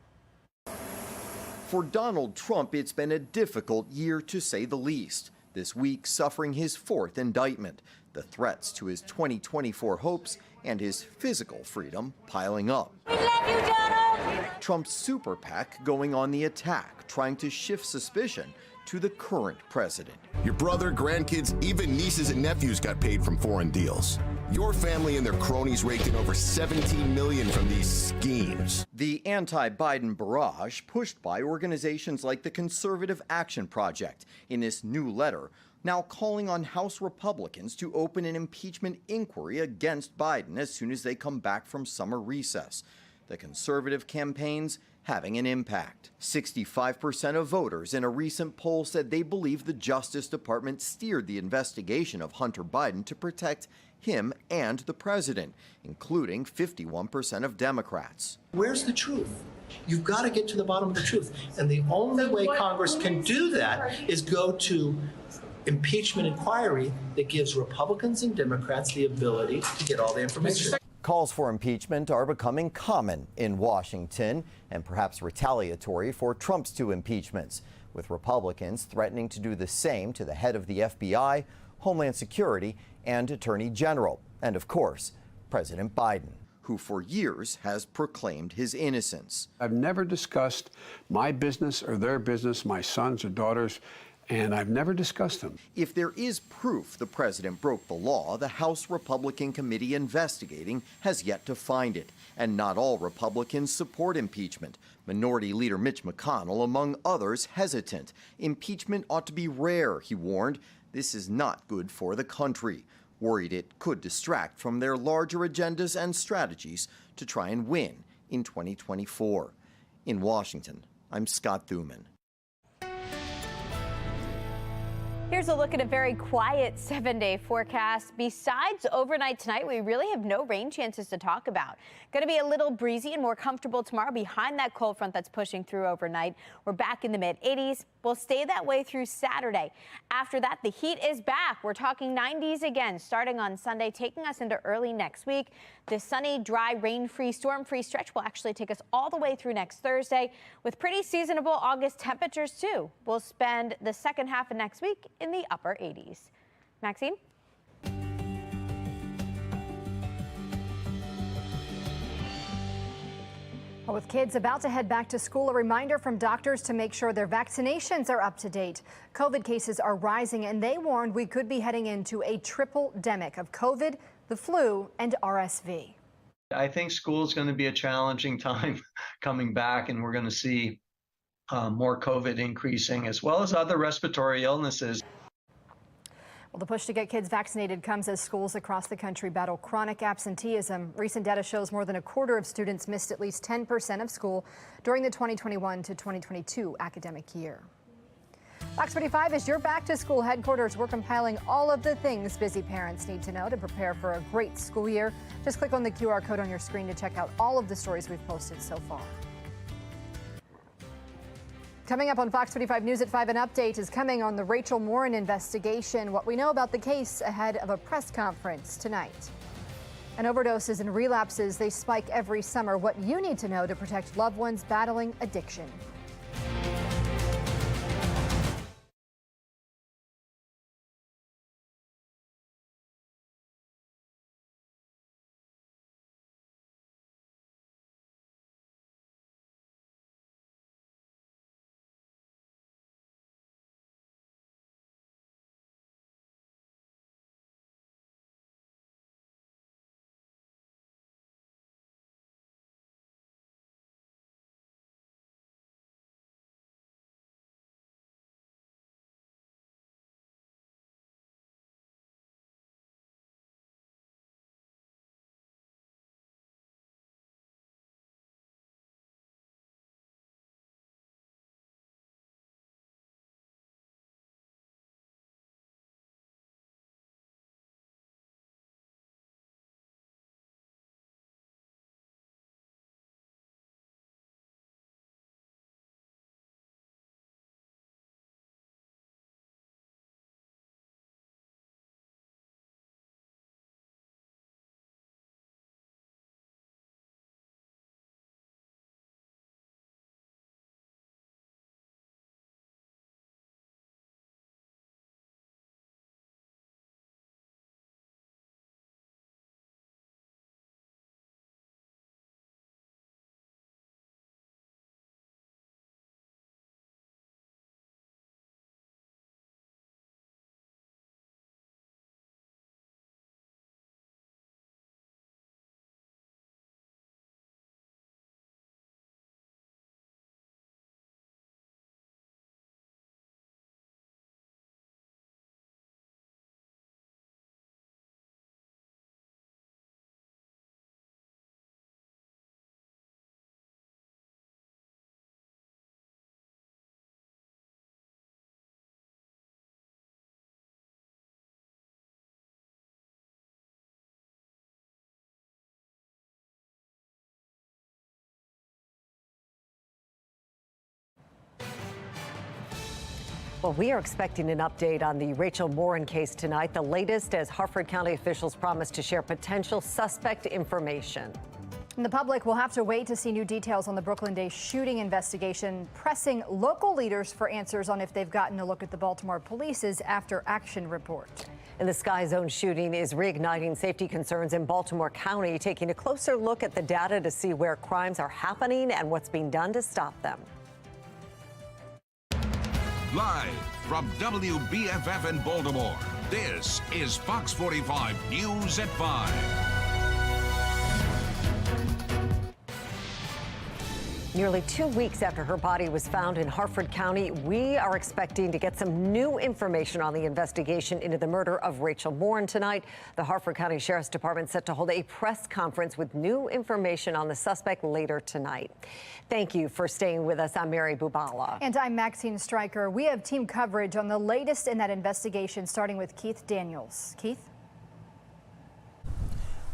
S4: For Donald Trump, it's been a difficult year to say the least. This week, suffering his fourth indictment. The threats to his 2024 hopes and his physical freedom piling up. We love you, Donald! Trump's super PAC going on the attack, trying to shift suspicion to the current president.
S7: Your brother, grandkids, even nieces and nephews got paid from foreign deals. Your family and their cronies raked in over $17 million from these schemes.
S4: The anti-Biden barrage pushed by organizations like the Conservative Action Project in this new letter, now calling on House Republicans to open an impeachment inquiry against Biden as soon as they come back from summer recess. The conservative campaigns having an impact. 65% of voters in a recent poll said they believe the Justice Department steered the investigation of Hunter Biden to protect him and the president, including 51% of Democrats.
S12: Where's the truth? You've got to get to the bottom of the truth. And the only way Congress can do that is go to impeachment inquiry that gives Republicans and Democrats the ability to get all the information.
S4: Calls for impeachment are becoming common in Washington and perhaps retaliatory for Trump's two impeachments, with Republicans threatening to do the same to the head of the FBI, Homeland Security, and Attorney General, and of course, President Biden, who for years has proclaimed his innocence.
S13: I've never discussed my business or their business, my sons or daughters, and I've never discussed them.
S4: If there is proof the president broke the law, the House Republican committee investigating has yet to find it. And not all Republicans support impeachment. Minority Leader Mitch McConnell, among others, hesitant. Impeachment ought to be rare, he warned. This is not good for the country. Worried it could distract from their larger agendas and strategies to try and win in 2024. In Washington, I'm Scott Thuman.
S11: Here's a look at a very quiet 7-day forecast. Besides overnight tonight, we really have no rain chances to talk about. Going to be a little breezy and more comfortable tomorrow behind that cold front that's pushing through overnight. We're back in the mid-80s. We'll stay that way through Saturday. After that, the heat is back. We're talking 90s again, starting on Sunday, taking us into early next week. The sunny, dry, rain-free, storm-free stretch will actually take us all the way through next Thursday with pretty seasonable August temperatures, too. We'll spend the second half of next week in the upper 80s. Maxine?
S3: Well, with kids about to head back to school, a reminder from doctors to make sure their vaccinations are up to date. COVID cases are rising, and they warned we could be heading into a triple-demic of COVID, the flu, and RSV.
S14: I think school is going to be a challenging time coming back, and we're going to see more COVID increasing, as well as other respiratory illnesses.
S3: Well, the push to get kids vaccinated comes as schools across the country battle chronic absenteeism. Recent data shows more than a quarter of students missed at least 10% of school during the 2021 to 2022 academic year. FOX45 is your back-to-school headquarters. We're compiling all of the things busy parents need to know to prepare for a great school year. Just click on the QR code on your screen to check out all of the stories we've posted so far. Coming up on FOX45 News at 5, an update is coming on the Rachel Morin investigation, what we know about the case ahead of a press conference tonight. And overdoses and relapses, they spike every summer. What you need to know to protect loved ones battling addiction.
S2: Well, we are expecting an update on the Rachel Morin case tonight, the latest as Harford County officials promise to share potential suspect information.
S3: And the public will have to wait to see new details on the Brooklyn Day shooting investigation, pressing local leaders for answers on if they've gotten a look at the Baltimore police's after-action report.
S2: And the Sky Zone shooting is reigniting safety concerns in Baltimore County, taking a closer look at the data to see where crimes are happening and what's being done to stop them.
S10: Live from WBFF in Baltimore, this is Fox 45 News at 5.
S2: Nearly 2 weeks after her body was found in Harford County, we are expecting to get some new information on the investigation into the murder of Rachel Morin tonight. The Harford County Sheriff's Department set to hold a press conference with new information on the suspect later tonight. Thank you for staying with us. I'm Mary Bubala.
S3: And I'm Maxine Stryker. We have team coverage on the latest in that investigation, starting with Keith Daniels. Keith?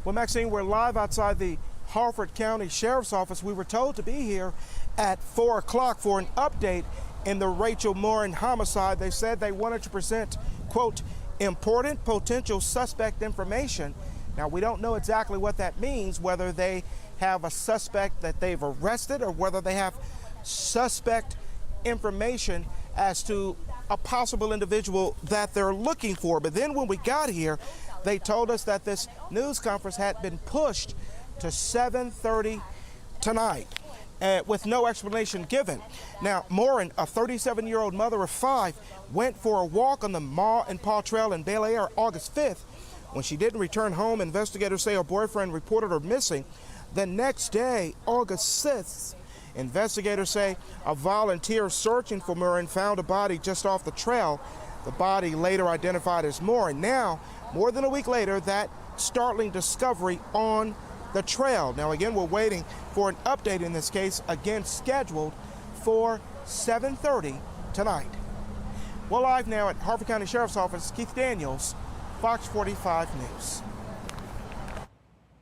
S15: Well, Maxine, we're live outside the Harford County Sheriff's Office. We were told to be here at 4 o'clock for an update in the Rachel Morin homicide. They said they wanted to present, quote, important potential suspect information. Now, we don't know exactly what that means, whether they have a suspect that they've arrested or whether they have suspect information as to a possible individual that they're looking for. But then when we got here, they told us that this news conference had been pushed to 7:30 tonight, with no explanation given. Now, Morin, a 37-year-old mother of 5, went for a walk on the Ma and Pa Trail in Bel Air August 5th. When she didn't return home, investigators say her boyfriend reported her missing. The next day, August 6th, investigators say a volunteer searching for Morin found a body just off the trail. The body later identified as Morin. Now, more than a week later, that startling discovery on the trail. Now, again, we're waiting for an update in this case, again scheduled for 7:30 tonight. Well, live now at Harford County Sheriff's Office, Keith Daniels, Fox 45 News.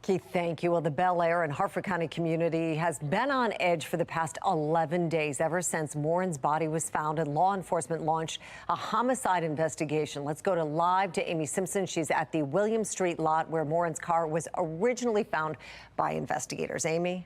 S2: Keith, thank you. Well, the Bel Air and Harford County community has been on edge for the past 11 days, ever since Morin's body was found and law enforcement launched a homicide investigation. Let's go live to Amy Simpson. She's at the William Street lot where Morin's car was originally found by investigators. Amy?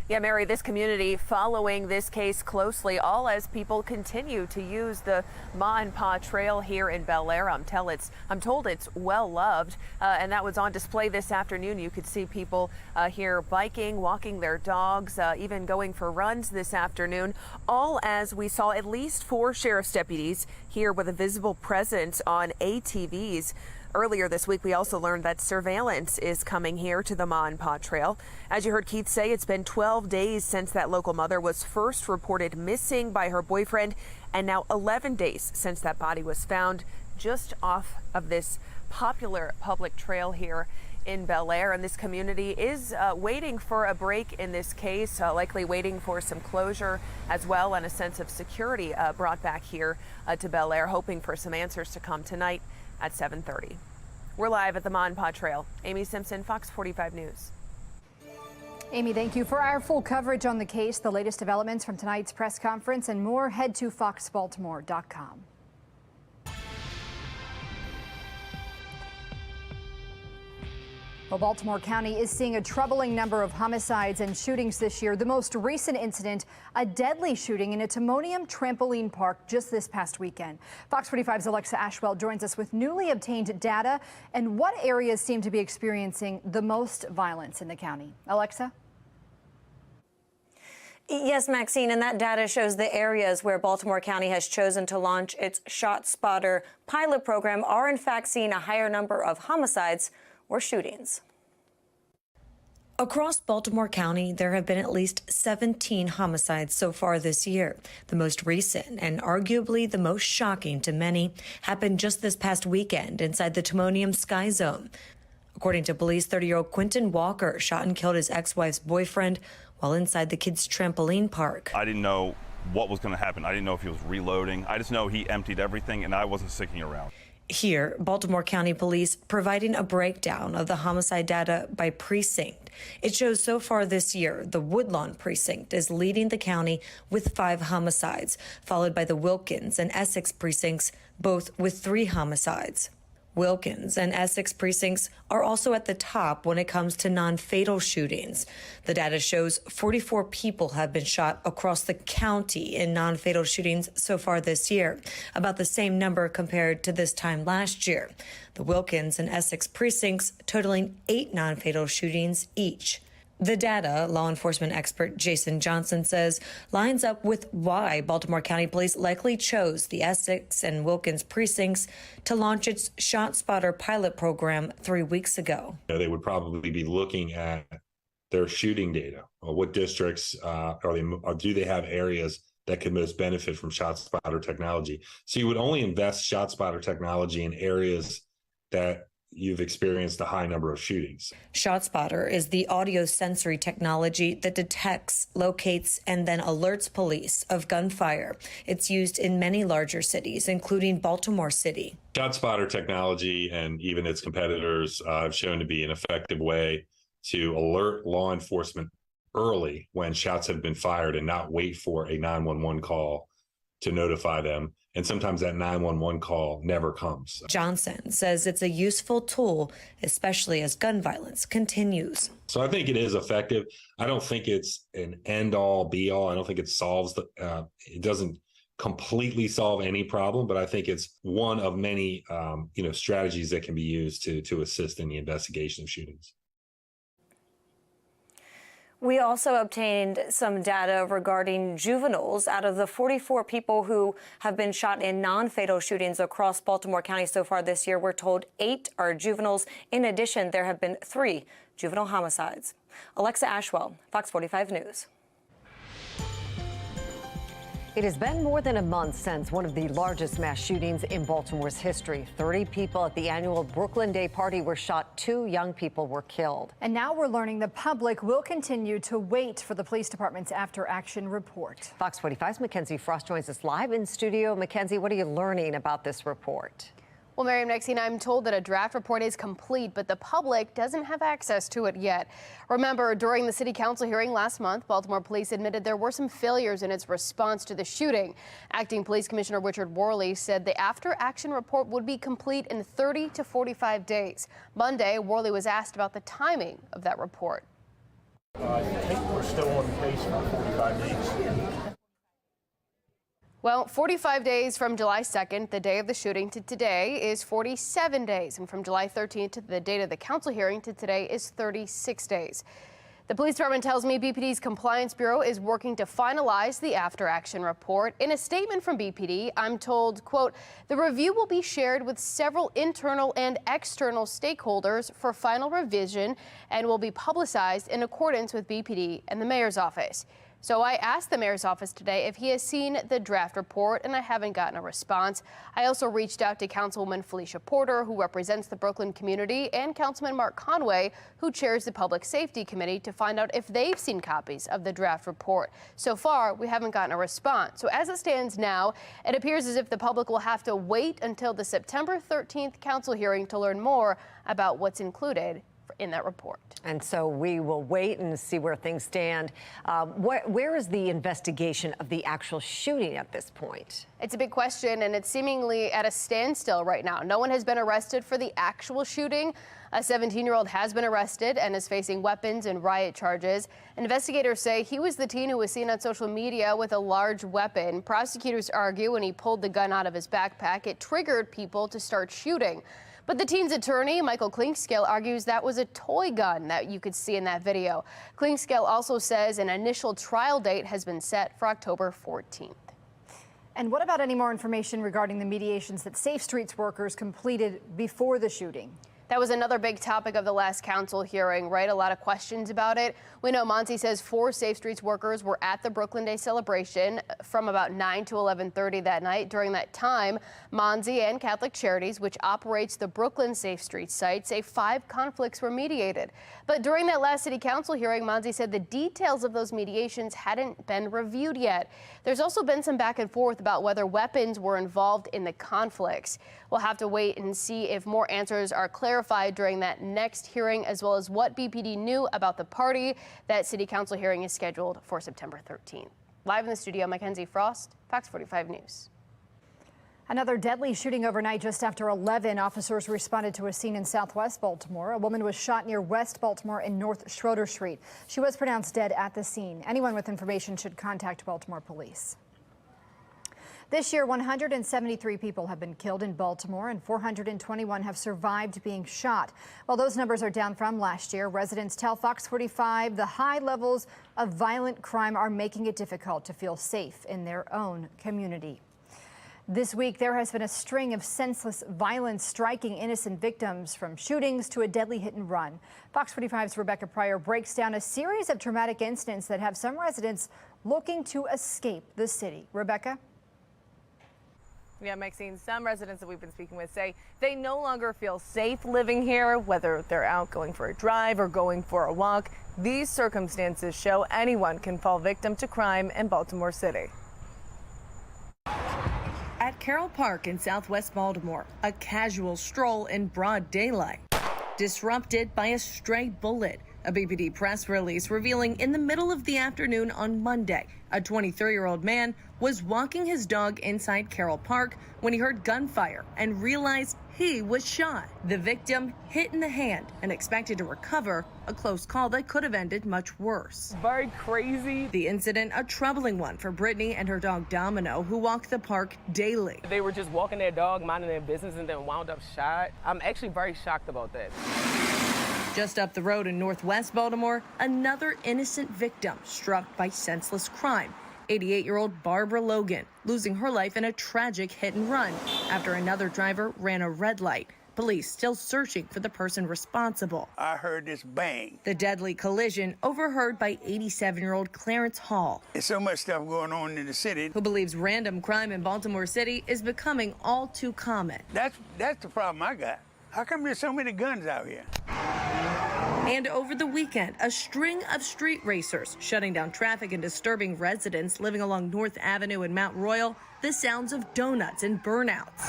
S17: Yeah, Mary, this community following this case closely, all as people continue to use the Ma and Pa Trail here in Bel Air. I'm told it's well loved, and that was on display this afternoon. You could see people here biking, walking their dogs, even going for runs this afternoon, all as we saw at least 4 sheriff's deputies here with a visible presence on ATVs. Earlier this week, we also learned that surveillance is coming here to the Ma and Pa Trail. As you heard Keith say, it's been 12 days since that local mother was first reported missing by her boyfriend, and now 11 days since that body was found just off of this popular public trail here in Bel Air. And this community is waiting for a break in this case, likely waiting for some closure as well and a sense of security brought back here to Bel Air, hoping for some answers to come tonight at 7:30. We're live at the Ma and Pa Trail. Amy Simpson, Fox 45 News.
S3: Amy, thank you. For our full coverage on the case, the latest developments from tonight's press conference and more, head to foxbaltimore.com. Well, Baltimore County is seeing a troubling number of homicides and shootings this year. The most recent incident, a deadly shooting in a Timonium trampoline park just this past weekend. Fox 45's Alexa Ashwell joins us with newly obtained data and what areas seem to be experiencing the most violence in the county. Alexa?
S18: Yes, Maxine, and that data shows the areas where Baltimore County has chosen to launch its Shot Spotter pilot program are in fact seeing a higher number of homicides or shootings. Across Baltimore County, there have been at least 17 homicides so far this year. The most recent, and arguably the most shocking to many, happened just this past weekend inside the Timonium Sky Zone. According to police, 30-year-old Quentin Walker shot and killed his ex-wife's boyfriend while inside the kids' trampoline park.
S19: I didn't know what was going to happen. I didn't know if he was reloading. I just know he emptied everything, and I wasn't sticking around.
S18: Here, Baltimore County Police providing a breakdown of the homicide data by precinct. It shows so far this year, the Woodlawn precinct is leading the county with 5 homicides, followed by the Wilkins and Essex precincts, both with 3 homicides. Wilkins and Essex precincts are also at the top when it comes to non-fatal shootings. The data shows 44 people have been shot across the county in non-fatal shootings so far this year, about the same number compared to this time last year. The Wilkins and Essex precincts totaling 8 non-fatal shootings each. The data, law enforcement expert Jason Johnson says, lines up with why Baltimore County Police likely chose the Essex and Wilkins precincts to launch its ShotSpotter pilot program 3 weeks ago.
S20: They would probably be looking at their shooting data. What districts do they have areas that could most benefit from ShotSpotter technology? So you would only invest ShotSpotter technology in areas that you've experienced a high number of shootings.
S18: ShotSpotter is the audio sensory technology that detects, locates, and then alerts police of gunfire. It's used in many larger cities, including Baltimore City.
S20: ShotSpotter technology and even its competitors have shown to be an effective way to alert law enforcement early when shots have been fired and not wait for a 911 call to notify them. And sometimes that 911 call never comes.
S18: Johnson says it's a useful tool, especially as gun violence continues.
S20: So I think it is effective. I don't think it's an end-all, be-all. I don't think it solves it doesn't completely solve any problem, but I think it's one of many, strategies that can be used to assist in the investigation of shootings.
S18: We also obtained some data regarding juveniles. Out of the 44 people who have been shot in non-fatal shootings across Baltimore County so far this year, we're told 8 are juveniles. In addition, there have been 3 juvenile homicides. Alexa Ashwell, Fox 45 News.
S2: It has been more than a month since one of the largest mass shootings in Baltimore's history. 30 people at the annual Brooklyn Day party were shot. 2 young people were killed.
S3: And now we're learning the public will continue to wait for the police department's after-action report.
S2: Fox 45's Mackenzie Frost joins us live in studio. Mackenzie, what are you learning about this report?
S21: Well, Miriam Nexine, I'm told that a draft report is complete, but the public doesn't have access to it yet. Remember, during the city council hearing last month, Baltimore police admitted there were some failures in its response to the shooting. Acting Police Commissioner Richard Worley said the after-action report would be complete in 30 to 45 days. Monday, Worley was asked about the timing of that report.
S22: I think we're still on pace for 45 days.
S21: Well, 45 days from July 2nd, the day of the shooting, to today is 47 days. And from July 13th to the date of the council hearing to today is 36 days. The police department tells me BPD's Compliance Bureau is working to finalize the after-action report. In a statement from BPD, I'm told, quote, the review will be shared with several internal and external stakeholders for final revision and will be publicized in accordance with BPD and the mayor's office. So I asked the mayor's office today if he has seen the draft report, and I haven't gotten a response. I also reached out to Councilwoman Felicia Porter, who represents the Brooklyn community, and Councilman Mark Conway, who chairs the Public Safety Committee, to find out if they've seen copies of the draft report. So far, we haven't gotten a response. So as it stands now, it appears as if the public will have to wait until the September 13th council hearing to learn more about what's included in that report.
S2: And so we will wait and see where things stand. Where is the investigation of the actual shooting at this point?
S21: It's a big question, and it's seemingly at a standstill right now. No one has been arrested for the actual shooting. A 17-year-old has been arrested and is facing weapons and riot charges. Investigators say he was the teen who was seen on social media with a large weapon. Prosecutors argue when he pulled the gun out of his backpack, it triggered people to start shooting. But the teen's attorney, Michael Clinkscale, argues that was a toy gun that you could see in that video. Clinkscale also says an initial trial date has been set for October 14th.
S3: And what about any more information regarding the mediations that Safe Streets workers completed before the shooting?
S21: That was another big topic of the last council hearing, right? A lot of questions about it. We know Monty says 4 Safe Streets workers were at the Brooklyn Day celebration from about 9 to 11:30 that night. During that time, Monty and Catholic Charities, which operates the Brooklyn Safe Streets site, say 5 conflicts were mediated. But during that last city council hearing, Monty said the details of those mediations hadn't been reviewed yet. There's also been some back and forth about whether weapons were involved in the conflicts. We'll have to wait and see if more answers are clarified clarified during that next hearing, as well as what BPD knew about the party. That city council hearing is scheduled for September 13th. Live in the studio, Mackenzie Frost, Fox 45 News.
S3: Another deadly shooting overnight just after 11. Officers responded to a scene in southwest Baltimore. A woman was shot near West Baltimore and North Schroeder Street. She was pronounced dead at the scene. Anyone with information should contact Baltimore police. This year, 173 people have been killed in Baltimore and 421 have survived being shot. While those numbers are down from last year, residents tell Fox 45 the high levels of violent crime are making it difficult to feel safe in their own community. This week, there has been a string of senseless violence striking innocent victims, from shootings to a deadly hit and run. Fox 45's Rebecca Pryor breaks down a series of traumatic incidents that have some residents looking to escape the city. Rebecca?
S6: Yeah, Maxine, some residents that we've been speaking with say they no longer feel safe living here, whether they're out going for a drive or going for a walk. These circumstances show anyone can fall victim to crime in Baltimore City.
S16: At Carroll Park in southwest Baltimore, a casual stroll in broad daylight, disrupted by a stray bullet. A BPD press release revealing in the middle of the afternoon on Monday, a 23-year-old man was walking his dog inside Carroll Park when he heard gunfire and realized he was shot. The victim hit in the hand and expected to recover, a close call that could have ended much worse.
S6: Very crazy.
S16: The incident, a troubling one for Brittany and her dog Domino, who walk the park daily.
S6: They were just walking their dog, minding their business, and then wound up shot. I'm actually very shocked about that.
S16: Just up the road in northwest Baltimore, another innocent victim struck by senseless crime. 88-year-old Barbara Logan losing her life in a tragic hit and run after another driver ran a red light. Police still searching for the person responsible.
S23: I heard this bang.
S16: The deadly collision overheard by 87-year-old Clarence Hall.
S23: There's so much stuff going on in the city.
S16: Who believes random crime in Baltimore City is becoming all too common.
S23: That's the problem I got. How come there's so many guns out here?
S16: And over the weekend, a string of street racers shutting down traffic and disturbing residents living along North Avenue in Mount Royal. The sounds of donuts and burnouts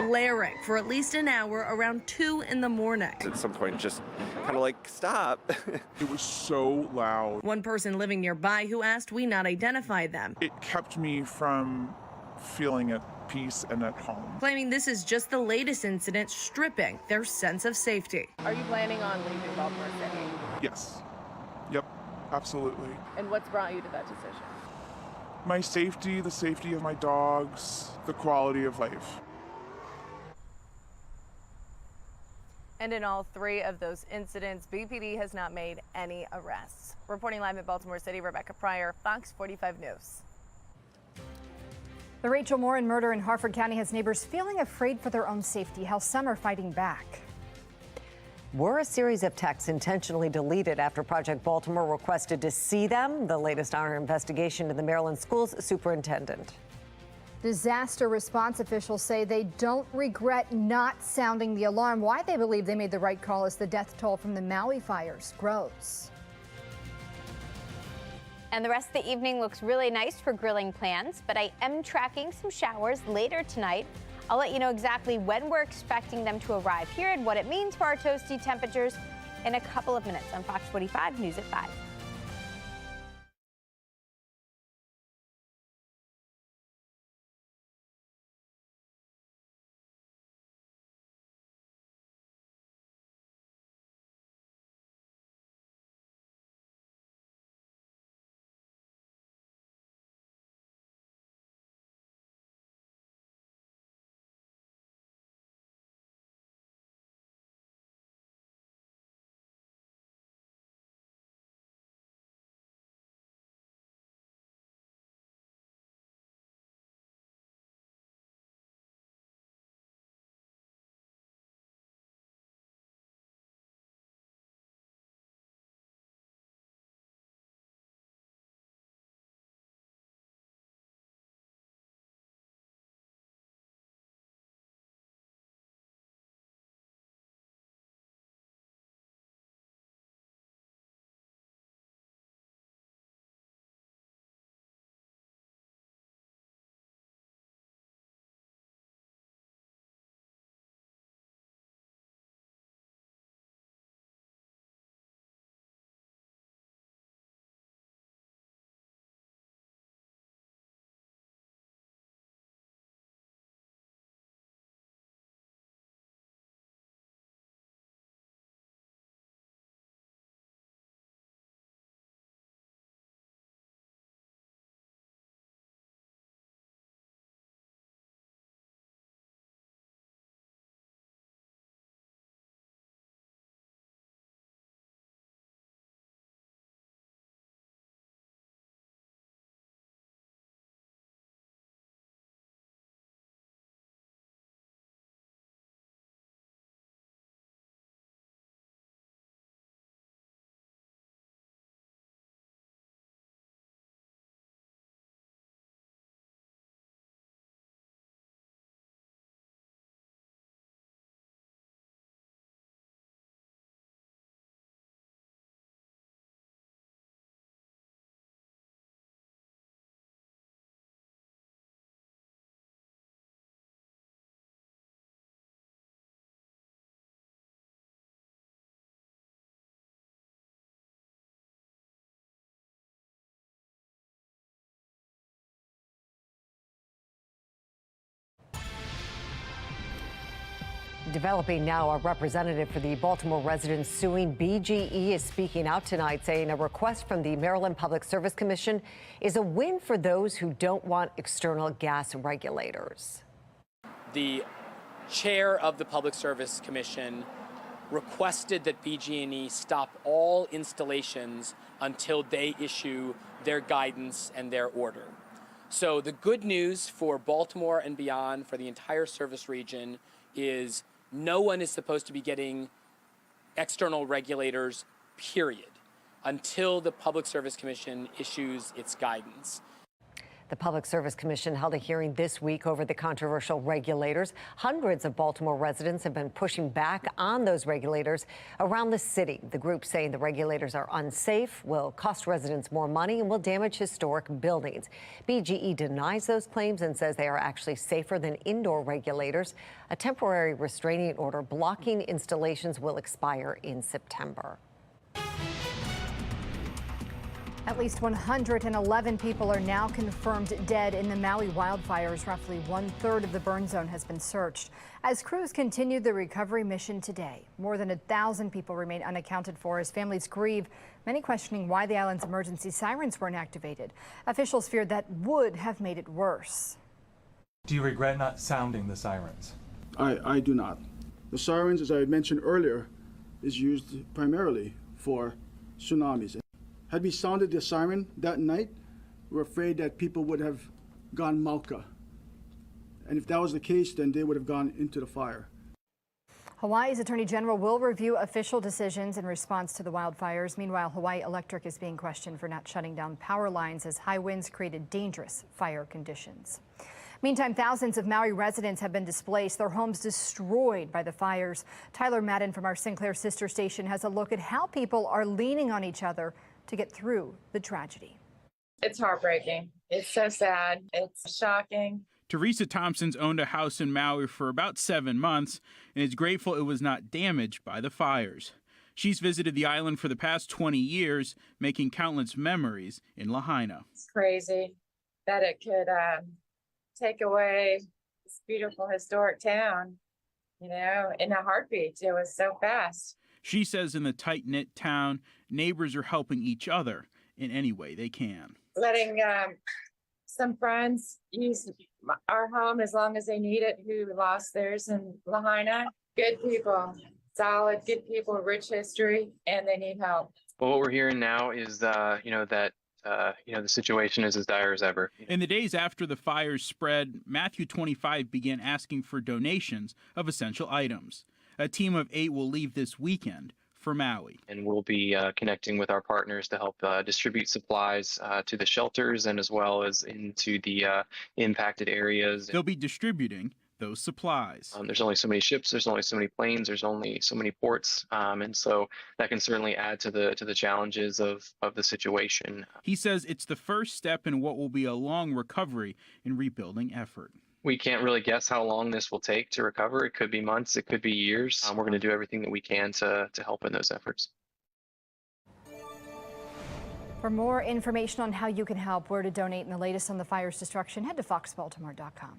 S16: blaring for at least an hour around 2 in the morning.
S24: At some point, just kind of like, stop.
S25: It was so loud.
S16: One person living nearby who asked we not identify them.
S25: It kept me from feeling at peace and at home.
S16: Claiming this is just the latest incident stripping their sense of safety.
S6: Are you planning on leaving Baltimore City?
S25: Yes. Yep, absolutely.
S6: And what's brought you to that decision?
S25: My safety, the safety of my dogs, the quality of life.
S6: And in all three of those incidents, BPD has not made any arrests. Reporting live in Baltimore City, Rebecca Pryor, Fox 45 News.
S3: The Rachel Morin murder in Harford County has neighbors feeling afraid for their own safety, how some are fighting back.
S2: Were a series of texts intentionally deleted after Project Baltimore requested to see them? The latest on our investigation to the Maryland schools superintendent.
S3: Disaster response officials say they don't regret not sounding the alarm. Why they believe they made the right call as the death toll from the Maui fires grows.
S11: And the rest of the evening looks really nice for grilling plans, but I am tracking some showers later tonight. I'll let you know exactly when we're expecting them to arrive here and what it means for our toasty temperatures in a couple of minutes on Fox 45 News at 5.
S2: Developing now, a representative for the Baltimore residents suing BGE is speaking out tonight, saying a request from the Maryland Public Service Commission is a win for those who don't want external gas regulators.
S1: The chair of the Public Service Commission requested that BG&E stop all installations until they issue their guidance and their order. So the good news for Baltimore and beyond, for the entire service region, is no one is supposed to be getting external regulators, period, until the Public Service Commission issues its guidance.
S2: The Public Service Commission held a hearing this week over the controversial regulators. Hundreds of Baltimore residents have been pushing back on those regulators around the city. The group saying the regulators are unsafe, will cost residents more money, and will damage historic buildings. BGE denies those claims and says they are actually safer than indoor regulators. A temporary restraining order blocking installations will expire in September.
S3: At least 111 people are now confirmed dead in the Maui wildfires. Roughly 1/3 of the burn zone has been searched. As crews continue the recovery mission today, more than 1,000 people remain unaccounted for as families grieve, many questioning why the island's emergency sirens weren't activated. Officials feared that would have made it worse.
S5: Do you regret not sounding the sirens?
S7: I do not. The sirens, as I mentioned earlier, is used primarily for tsunamis. Had we sounded the siren that night, we're afraid that people would have gone Mauka. And if that was the case, then they would have gone into the fire.
S3: Hawaii's Attorney General will review official decisions in response to the wildfires. Meanwhile, Hawaii Electric is being questioned for not shutting down power lines as high winds created dangerous fire conditions. Meantime, thousands of Maui residents have been displaced, their homes destroyed by the fires. Tyler Madden from our Sinclair sister station has a look at how people are leaning on each other to get through the tragedy.
S8: It's heartbreaking. It's so sad. It's shocking.
S9: Teresa Thompson's owned a house in Maui for about 7 months and is grateful it was not damaged by the fires. She's visited the island for the past 20 years, making countless memories in Lahaina.
S8: It's crazy that it could take away this beautiful historic town, in a heartbeat. It was so fast.
S9: She says in the tight-knit town, neighbors are helping each other in any way they can.
S8: Letting some friends use our home as long as they need it who lost theirs in Lahaina. Good people, solid, good people, rich history, and they need help.
S26: Well, what we're hearing now is, that the situation is as dire as ever.
S9: In the days after the fires spread, Matthew 25 began asking for donations of essential items. A team of 8 will leave this weekend for Maui.
S26: And we'll be connecting with our partners to help distribute supplies to the shelters and as well as into the impacted areas.
S9: They'll be distributing those supplies.
S26: There's only so many ships, there's only so many planes, there's only so many ports, and so that can certainly add to the challenges of the situation.
S9: He says it's the first step in what will be a long recovery and rebuilding effort.
S26: We can't really guess how long this will take to recover. It could be months, it could be years. We're going to do everything that we can to help in those efforts.
S3: For more information on how you can help, where to donate, and the latest on the fire's destruction, head to foxbaltimore.com.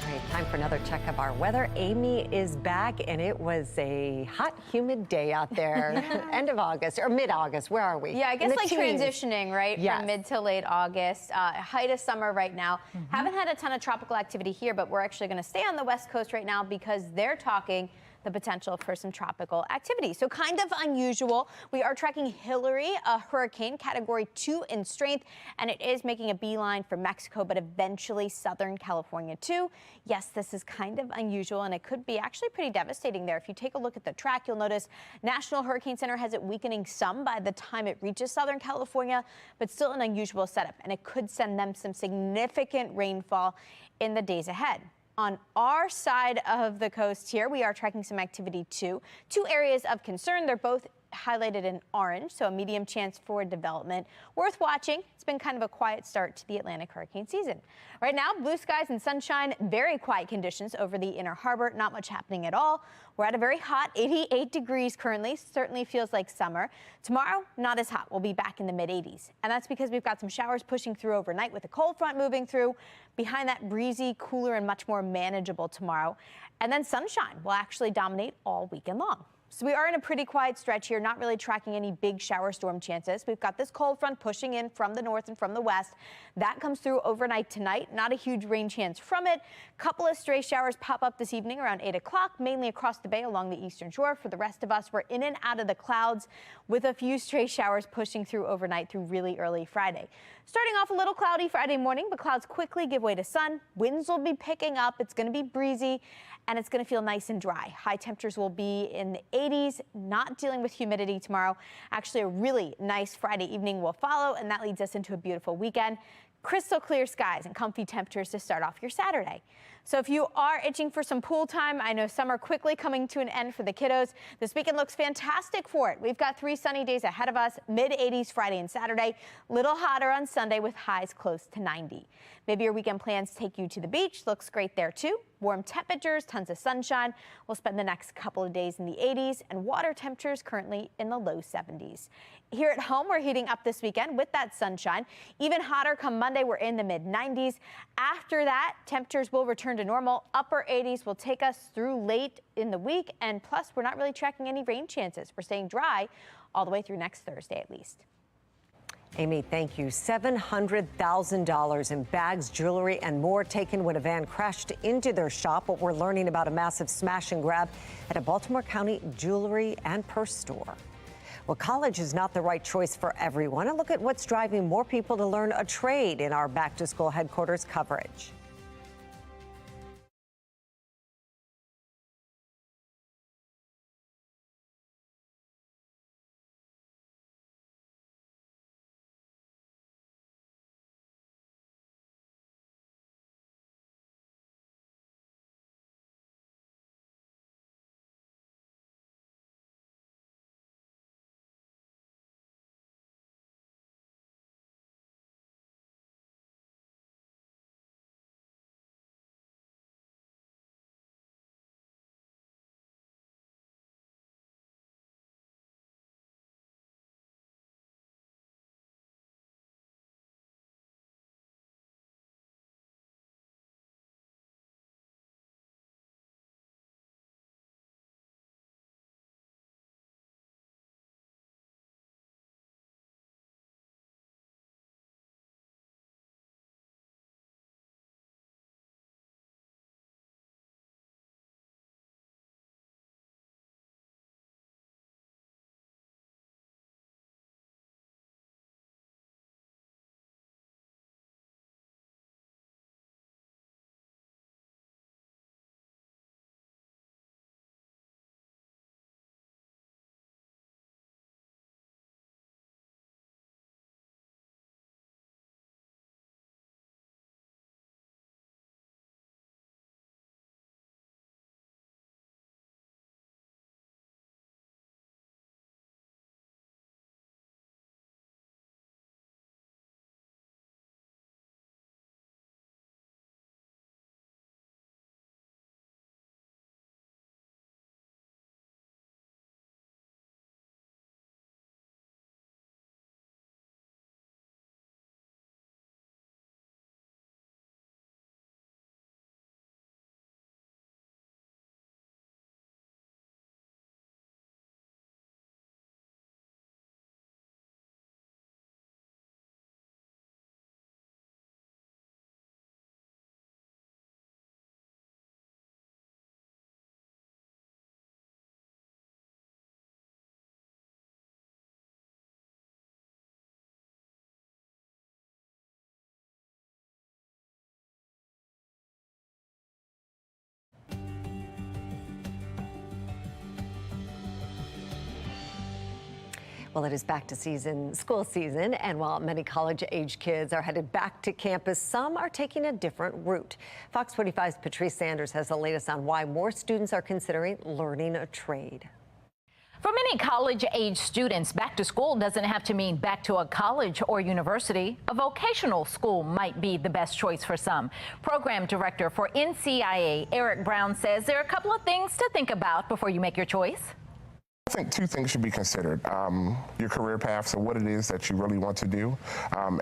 S2: Great, time for another check of our weather. Amy is back, and it was a hot, humid day out there. Yeah. End of August, or mid-August, where are we?
S11: Yeah, I guess like transitioning, right?
S2: Yes.
S11: From mid to late August. Height of summer right now. Haven't had a ton of tropical activity here, but we're actually going to stay on the West Coast right now because they're talking the potential for some tropical activity. So kind of unusual. We are tracking Hillary, a hurricane category 2 in strength, and it is making a beeline for Mexico, but eventually Southern California too. Yes, this is kind of unusual, and it could be actually pretty devastating there. If you take a look at the track, you'll notice National Hurricane Center has it weakening some by the time it reaches Southern California, but still an unusual setup, and it could send them some significant rainfall in the days ahead. On our side of the coast here, we are tracking some activity too. 2 areas of concern. They're both highlighted in orange, so a medium chance for development. Worth watching. It's been kind of a quiet start to the Atlantic hurricane season. Right now, blue skies and sunshine, very quiet conditions over the inner harbor. Not much happening at all. We're at a very hot 88 degrees currently. Certainly feels like summer. Tomorrow, not as hot. We'll be back in the mid-80s. And that's because we've got some showers pushing through overnight with a cold front moving through. Behind that, breezy, cooler, and much more manageable tomorrow. And then sunshine will actually dominate all weekend long. So we are in a pretty quiet stretch here, not really tracking any big shower storm chances. We've got this cold front pushing in from the north and from the west. That comes through overnight tonight. Not a huge rain chance from it. Couple of stray showers pop up this evening around 8 o'clock, mainly across the bay along the eastern shore. For the rest of us, we're in and out of the clouds with a few stray showers pushing through overnight through really early Friday. Starting off a little cloudy Friday morning, but clouds quickly give way to sun. Winds will be picking up. It's going to be breezy, and it's going to feel nice and dry. High temperatures will be in the 80s, not dealing with humidity tomorrow. Actually, a really nice Friday evening will follow, and that leads us into a beautiful weekend. Crystal clear skies and comfy temperatures to start off your Saturday. So if you are itching for some pool time, I know summer quickly coming to an end for the kiddos. This weekend looks fantastic for it. We've got 3 sunny days ahead of us, mid-80s Friday and Saturday, little hotter on Sunday with highs close to 90. Maybe your weekend plans take you to the beach. Looks great there too. Warm temperatures, tons of sunshine. We'll spend the next couple of days in the 80s and water temperatures currently in the low 70s. Here at home, we're heating up this weekend with that sunshine. Even hotter come Monday, we're in the mid-90s. After that, temperatures will return to normal. Upper 80s will take us through late in the week. And plus, we're not really tracking any rain chances. We're staying dry all the way through next Thursday at least.
S2: Amy, thank you. $700,000 in bags, jewelry, and more taken when a van crashed into their shop. But we're learning about a massive smash and grab at a Baltimore County jewelry and purse store. Well, college is not the right choice for everyone. A look at what's driving more people to learn a trade in our Back to School headquarters coverage. Well, it is back to school season, and while many college-age kids are headed back to campus, some are taking a different route. Fox 45's Patrice Sanders has the latest on why more students are considering learning a trade.
S4: For many college-age students, back to school doesn't have to mean back to a college or university. A vocational school might be the best choice for some. Program Director for NCIA, Eric Brown, says there are a couple of things to think about before you make your choice.
S10: I think two things should be considered. Your career path, so what it is that you really want to do,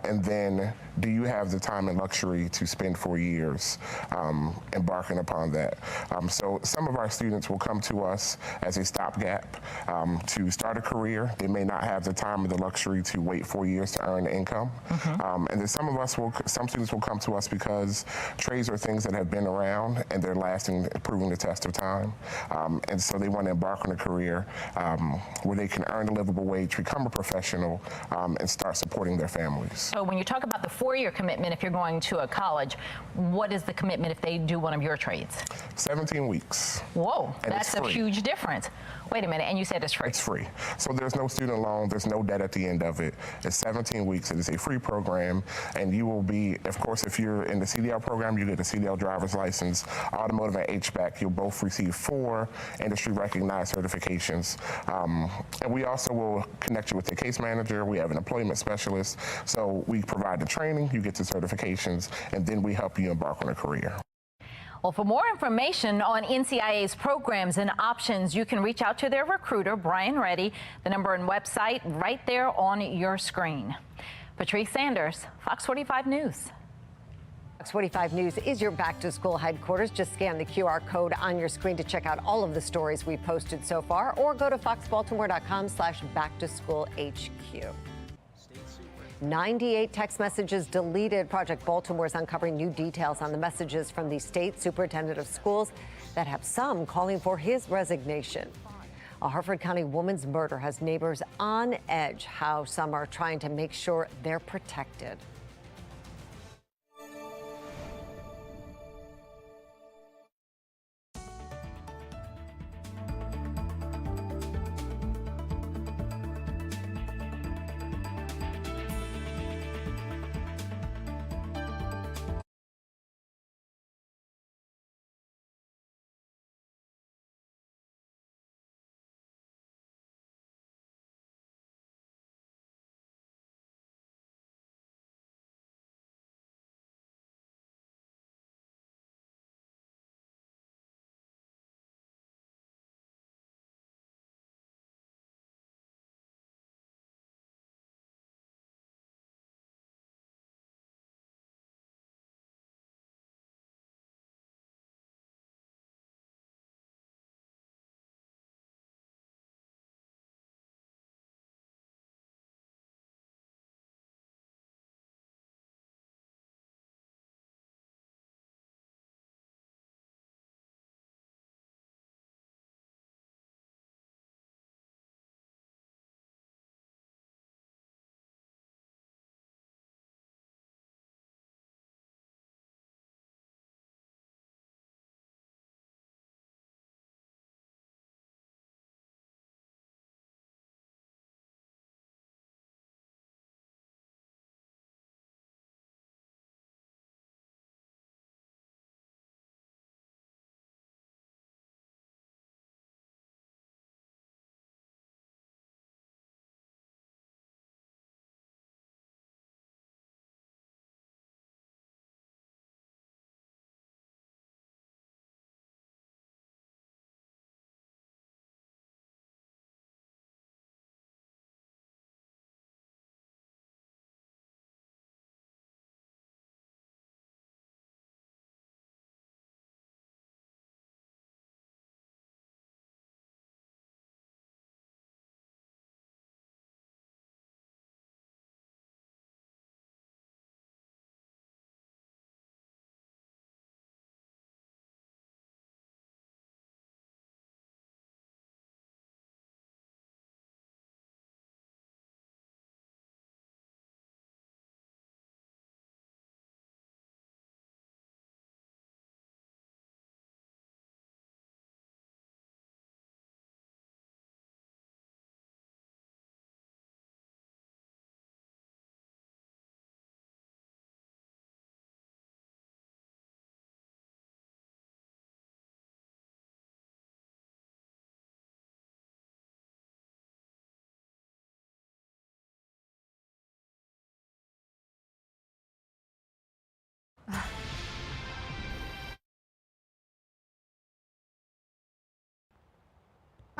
S10: and then do you have the time and luxury to spend 4 years embarking upon that? So some of our students will come to us as a stopgap to start a career. They may not have the time or the luxury to wait 4 years to earn income. And then some students will come to us because trades are things that have been around and they're lasting, proving the test of time. And so they want to embark on a career where they can earn a livable wage, become a professional, and start supporting their families.
S4: So when you talk about the 4-year commitment, if you're going to a college, what is the commitment if they do one of your trades?
S10: 17 weeks.
S4: Whoa,
S10: And
S4: that's
S10: it's
S4: a
S10: free.
S4: huge difference. Wait a minute, and you said it's free.
S10: It's free. So there's no student loan, there's no debt at the end of it. It's 17 weeks, it is a free program, and you will be, of course, if you're in the CDL program, you get a CDL driver's license, automotive and HVAC, you'll both receive 4 industry recognized certifications. And we also will connect you with the case manager, we have an employment specialist, so we provide the training, you get the certifications, and then we help you embark on a career.
S4: Well, for more information on NCIA's programs and options, you can reach out to their recruiter, Brian Reddy. The number and website right there on your screen. Patrice Sanders, Fox 45 News.
S2: Fox 45 News is your back-to-school headquarters. Just scan the QR code on your screen to check out all of the stories we've posted so far, or go to foxbaltimore.com/back-to-school-HQ. 98 text messages deleted. Project Baltimore is uncovering new details on the messages from the state superintendent of schools that have some calling for his resignation. A Harford County woman's murder has neighbors on edge. How some are trying to make sure they're protected.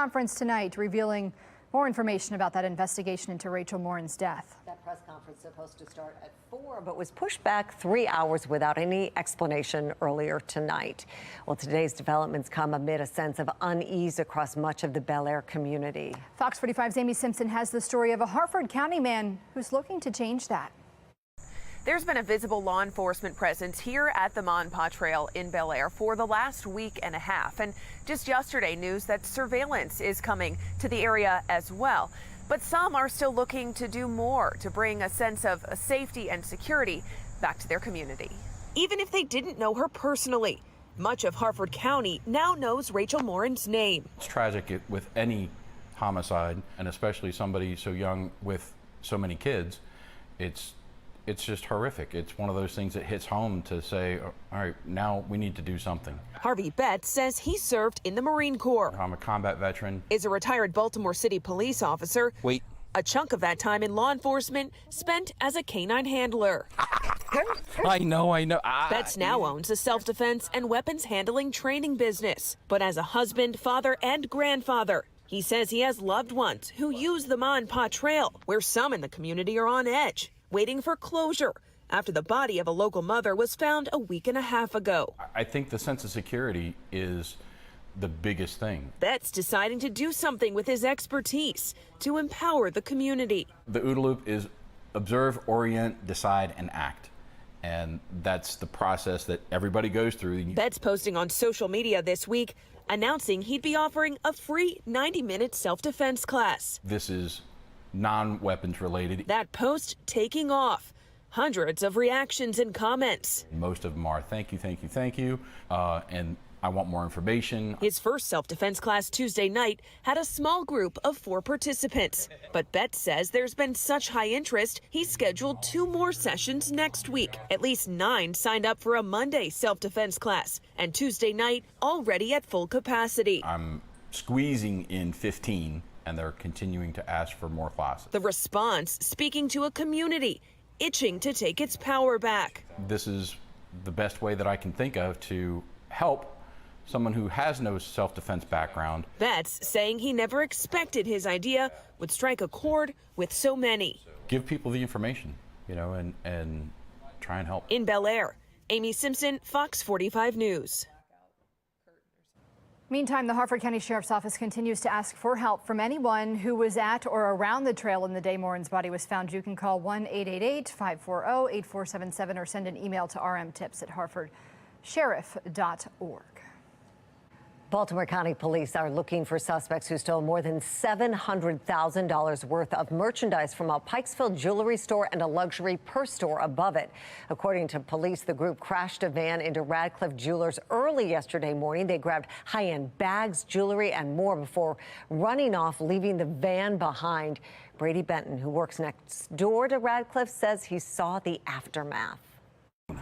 S3: Conference tonight revealing more information about that investigation into Rachel Morin's death.
S2: That press conference supposed to start at 4, but was pushed back 3 hours without any explanation earlier tonight. Well, today's developments come amid a sense of unease across much of the Bel Air community.
S3: Fox 45's Amy Simpson has the story of a Harford County man who's looking to change that.
S12: There's been a visible law enforcement presence here at the Mon Pa Trail in Bel Air for the last week and a half. And just yesterday, news that surveillance is coming to the area as well. But some are still looking to do more to bring a sense of safety and security back to their community. Even if they didn't know her personally, much of Harford County now knows Rachel Morin's name.
S13: It's tragic with any homicide, and especially somebody so young with so many kids. It's just horrific. It's one of those things that hits home to say, all right, now we need to do something.
S12: Harvey Betts says he served in the Marine Corps.
S13: I'm a combat veteran.
S12: Is a retired Baltimore City police officer.
S13: Wait.
S12: A chunk of that time in law enforcement spent as a canine handler.
S13: I know.
S12: Betts now owns a self-defense and weapons handling training business. But as a husband, father, and grandfather, he says he has loved ones who use the Mon Pa Trail, where some in the community are on edge, waiting for closure after the body of a local mother was found a week and a half ago.
S13: I think the sense of security is the biggest thing.
S12: Betts deciding to do something with his expertise to empower the community.
S13: The OODA loop is observe, orient, decide, and act. And that's the process that everybody goes through.
S12: Betts posting on social media this week, announcing he'd be offering a free 90-minute self-defense class.
S13: This is non-weapons related.
S12: That post taking off. Hundreds of reactions and comments.
S13: Most of them are thank you, and I want more information.
S12: His first self-defense class Tuesday night had a small group of 4 participants. But Betts says there's been such high interest, he's scheduled 2 more sessions next week. At least 9 signed up for a Monday self-defense class, and Tuesday night already at full capacity.
S13: I'm squeezing in 15. And they're continuing to ask for more classes.
S12: The response speaking to a community itching to take its power back.
S13: This is the best way that I can think of to help someone who has no self-defense background.
S12: Betts saying he never expected his idea would strike a chord with so many.
S13: Give people the information, and try and help.
S12: In Bel Air, Amy Simpson, Fox 45 News.
S3: Meantime, the Harford County Sheriff's Office continues to ask for help from anyone who was at or around the trail in the day Morin's body was found. You can call 1-888-540-8477 or send an email to rmtips@harfordsheriff.org.
S2: Baltimore County Police are looking for suspects who stole more than $700,000 worth of merchandise from a Pikesville jewelry store and a luxury purse store above it. According to police, the group crashed a van into Radcliffe Jewelers early yesterday morning. They grabbed high-end bags, jewelry, and more before running off, leaving the van behind. Brady Benton, who works next door to Radcliffe, says he saw the aftermath.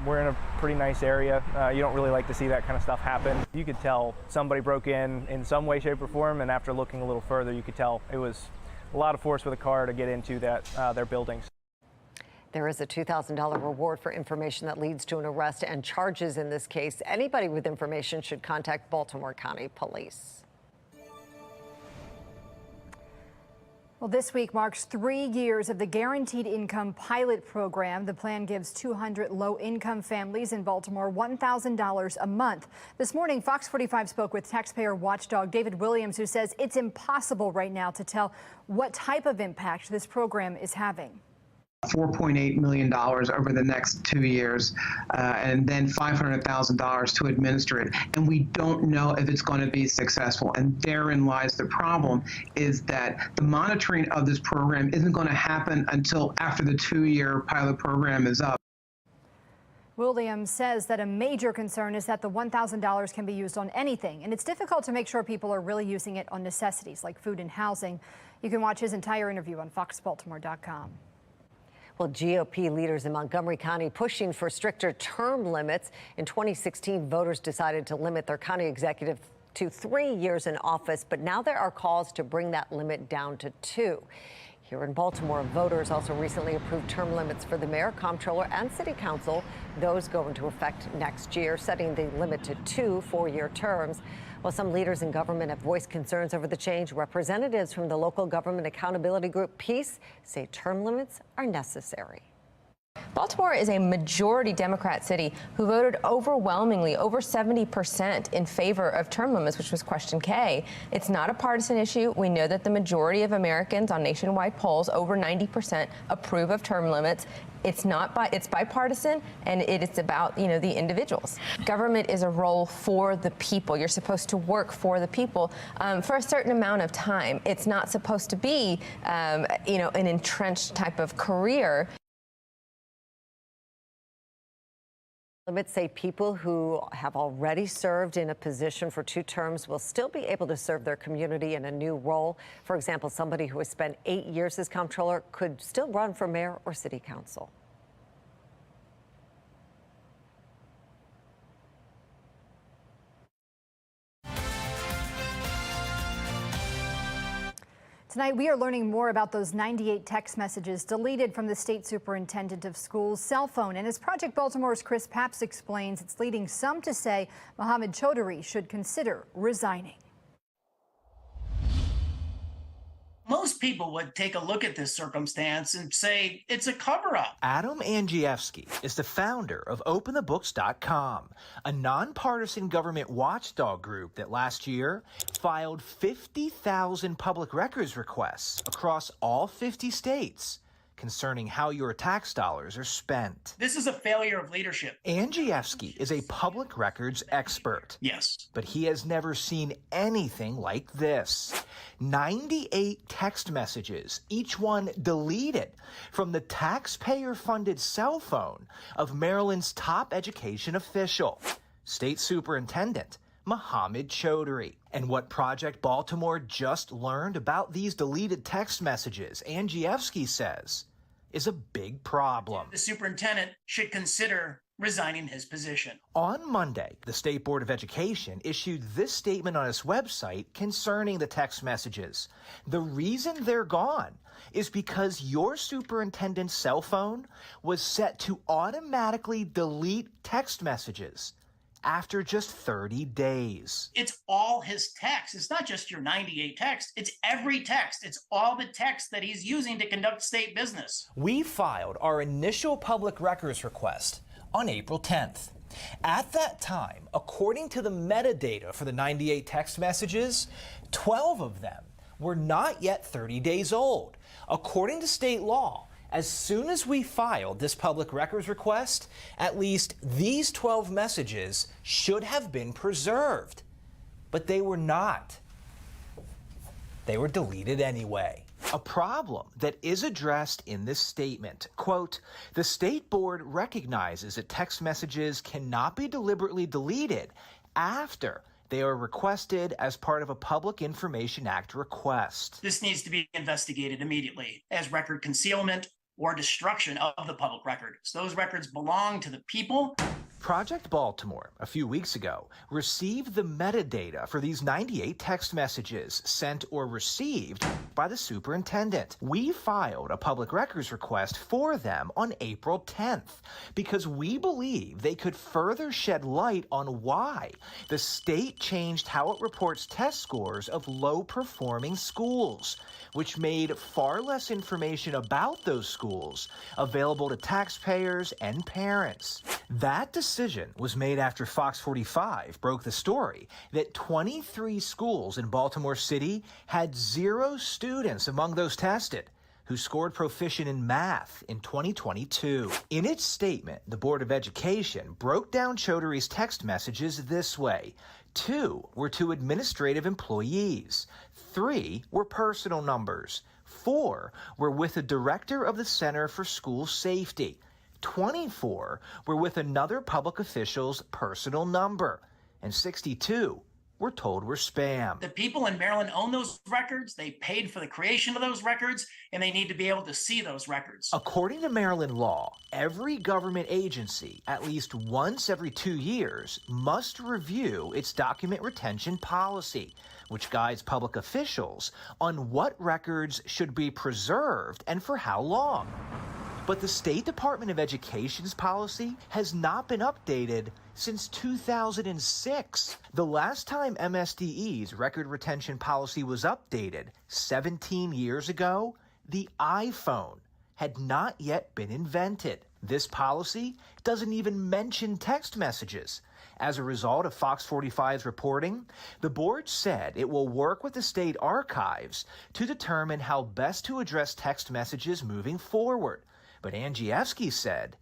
S14: We're in a pretty nice area. You don't really like to see that kind of stuff happen. You could tell somebody broke in some way, shape, or form, and after looking a little further, you could tell it was a lot of force with a car to get into their buildings.
S2: There is a $2,000 reward for information that leads to an arrest and charges in this case. Anybody with information should contact Baltimore County Police.
S3: Well, this week marks 3 years of the Guaranteed Income Pilot Program. The plan gives 200 low-income families in Baltimore $1,000 a month. This morning, Fox 45 spoke with taxpayer watchdog David Williams, who says it's impossible right now to tell what type of impact this program is having.
S15: $4.8 million over the next 2 years, and then $500,000 to administer it. And we don't know if it's going to be successful. And therein lies the problem, is that the monitoring of this program isn't going to happen until after the 2-year pilot program is up.
S3: Williams says that a major concern is that the $1,000 can be used on anything, and it's difficult to make sure people are really using it on necessities like food and housing. You can watch his entire interview on foxbaltimore.com.
S2: Well, GOP leaders in Montgomery County pushing for stricter term limits. In 2016, voters decided to limit their county executive to 3 years in office, but now there are calls to bring that limit down to 2. Here in Baltimore, voters also recently approved term limits for the mayor, comptroller, and city council. Those go into effect next year, setting the limit to 2 4-year terms. While some leaders in government have voiced concerns over the change, representatives from the local government accountability group Peace say term limits are necessary.
S17: Baltimore is a majority Democrat city who voted overwhelmingly, over 70%, in favor of term limits, which was question K. It's not a partisan issue. We know that the majority of Americans on nationwide polls, over 90%, approve of term limits. It's bipartisan, and it's about, the individuals. Government is a role for the people. You're supposed to work for the people for a certain amount of time. It's not supposed to be, an entrenched type of career.
S2: Limits say people who have already served in a position for 2 terms will still be able to serve their community in a new role. For example, somebody who has spent 8 years as comptroller could still run for mayor or city council.
S3: Tonight, we are learning more about those 98 text messages deleted from the state superintendent of schools' cell phone. And as Project Baltimore's Chris Papps explains, it's leading some to say Mohammed Chaudhry should consider resigning.
S18: Most people would take a look at this circumstance and say it's a cover-up.
S19: Adam Andrzejewski is the founder of OpenTheBooks.com, a nonpartisan government watchdog group that last year filed 50,000 public records requests across all 50 states concerning how your tax dollars are spent.
S18: This is a failure of leadership.
S19: Andrzejewski is a public records expert.
S18: Yes.
S19: But he has never seen anything like this. 98 text messages, each one deleted from the taxpayer-funded cell phone of Maryland's top education official, State Superintendent Mohammed Chaudhry. And what Project Baltimore just learned about these deleted text messages, Andrzejewski says, is a big problem.
S18: The superintendent should consider resigning his position.
S19: On Monday, the State Board of Education issued this statement on its website concerning the text messages. The reason they're gone is because your superintendent's cell phone was set to automatically delete text messages after just 30 days.
S18: It's all his text. It's not just your 98 text. It's every text. It's all the text that he's using to conduct state business.
S19: We filed our initial public records request on April 10th. At that time, according to the metadata for the 98 text messages, 12 of them were not yet 30 days old. According to state law, as soon as we filed this public records request, at least these 12 messages should have been preserved. But they were not. They were deleted anyway. A problem that is addressed in this statement. Quote, the state board recognizes that text messages cannot be deliberately deleted after they are requested as part of a Public Information Act request.
S18: This needs to be investigated immediately as record concealment or destruction of the public record. So those records belong to the people.
S19: Project Baltimore, a few weeks ago, received the metadata for these 98 text messages sent or received by the superintendent. We filed a public records request for them on April 10th because we believe they could further shed light on why the state changed how it reports test scores of low-performing schools, which made far less information about those schools available to taxpayers and parents. That decision was made after FOX45 broke the story that 23 schools in Baltimore City had 0 students among those tested who scored proficient in math in 2022. In its statement, the Board of Education broke down Chaudhry's text messages this way. 2 were to administrative employees. 3 were personal numbers. 4 were with the director of the Center for School Safety. 24 were with another public official's personal number, and 62 were told were spam.
S18: The people in Maryland own those records. They paid for the creation of those records, and they need to be able to see those records.
S19: According to Maryland law, every government agency, at least once every 2 years, must review its document retention policy, which guides public officials on what records should be preserved and for how long. But the State Department of Education's policy has not been updated since 2006. The last time MSDE's record retention policy was updated, 17 years ago, the iPhone had not yet been invented. This policy doesn't even mention text messages. As a result of FOX45's reporting, the board said it will work with the state archives to determine how best to address text messages moving forward. But Andrzejewski said,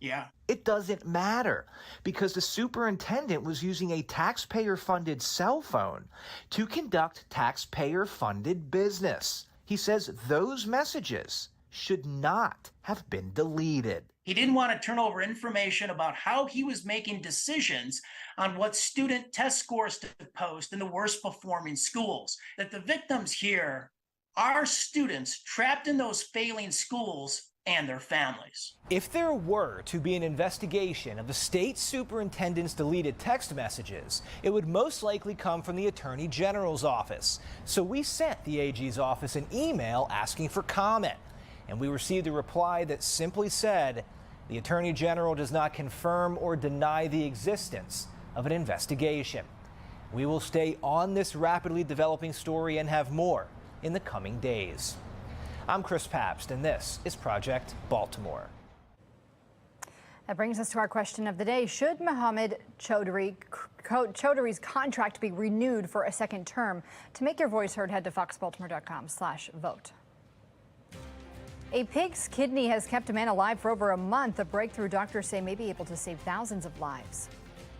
S19: it doesn't matter because the superintendent was using a taxpayer-funded cell phone to conduct taxpayer-funded business. He says those messages should not have been deleted.
S18: He didn't want to turn over information about how he was making decisions on what student test scores to post in the worst performing schools. That the victims here are students trapped in those failing schools and their families.
S19: If there were to be an investigation of the state superintendent's deleted text messages, it would most likely come from the Attorney General's office. So we sent the AG's office an email asking for comment, and we received a reply that simply said, the Attorney General does not confirm or deny the existence of an investigation. We will stay on this rapidly developing story and have more in the coming days. I'm Chris Pabst, and this is Project Baltimore.
S3: That brings us to our question of the day. Should Mohammed Chaudhry's contract be renewed for a second term? To make your voice heard, head to foxbaltimore.com/vote. A pig's kidney has kept a man alive for over a month, a breakthrough doctors say may be able to save thousands of lives.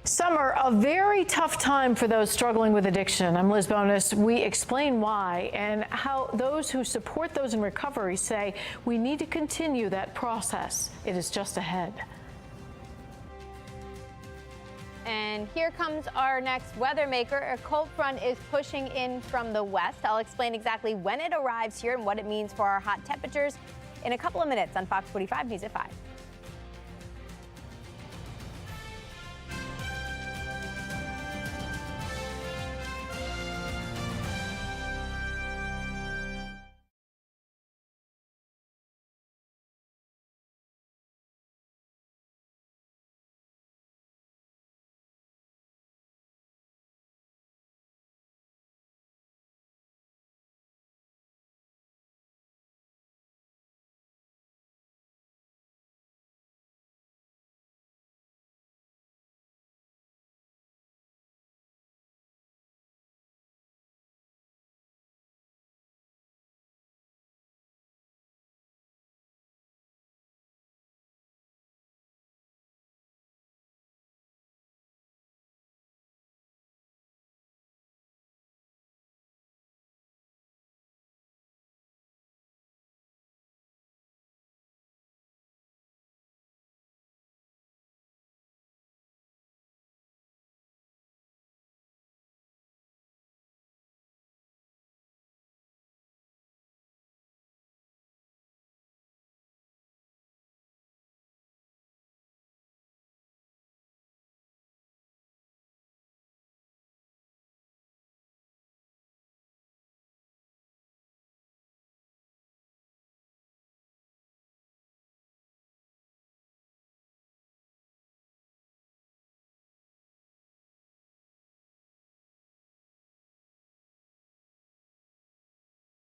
S16: Summer, a very tough time for those struggling with addiction. I'm Liz Bonus. We explain why and how those who support those in recovery say we need to continue that process. It is just ahead.
S11: And here comes our next weather maker. A cold front is pushing in from the west. I'll explain exactly when it arrives here and what it means for our hot temperatures in a couple of minutes on Fox 45 News at 5.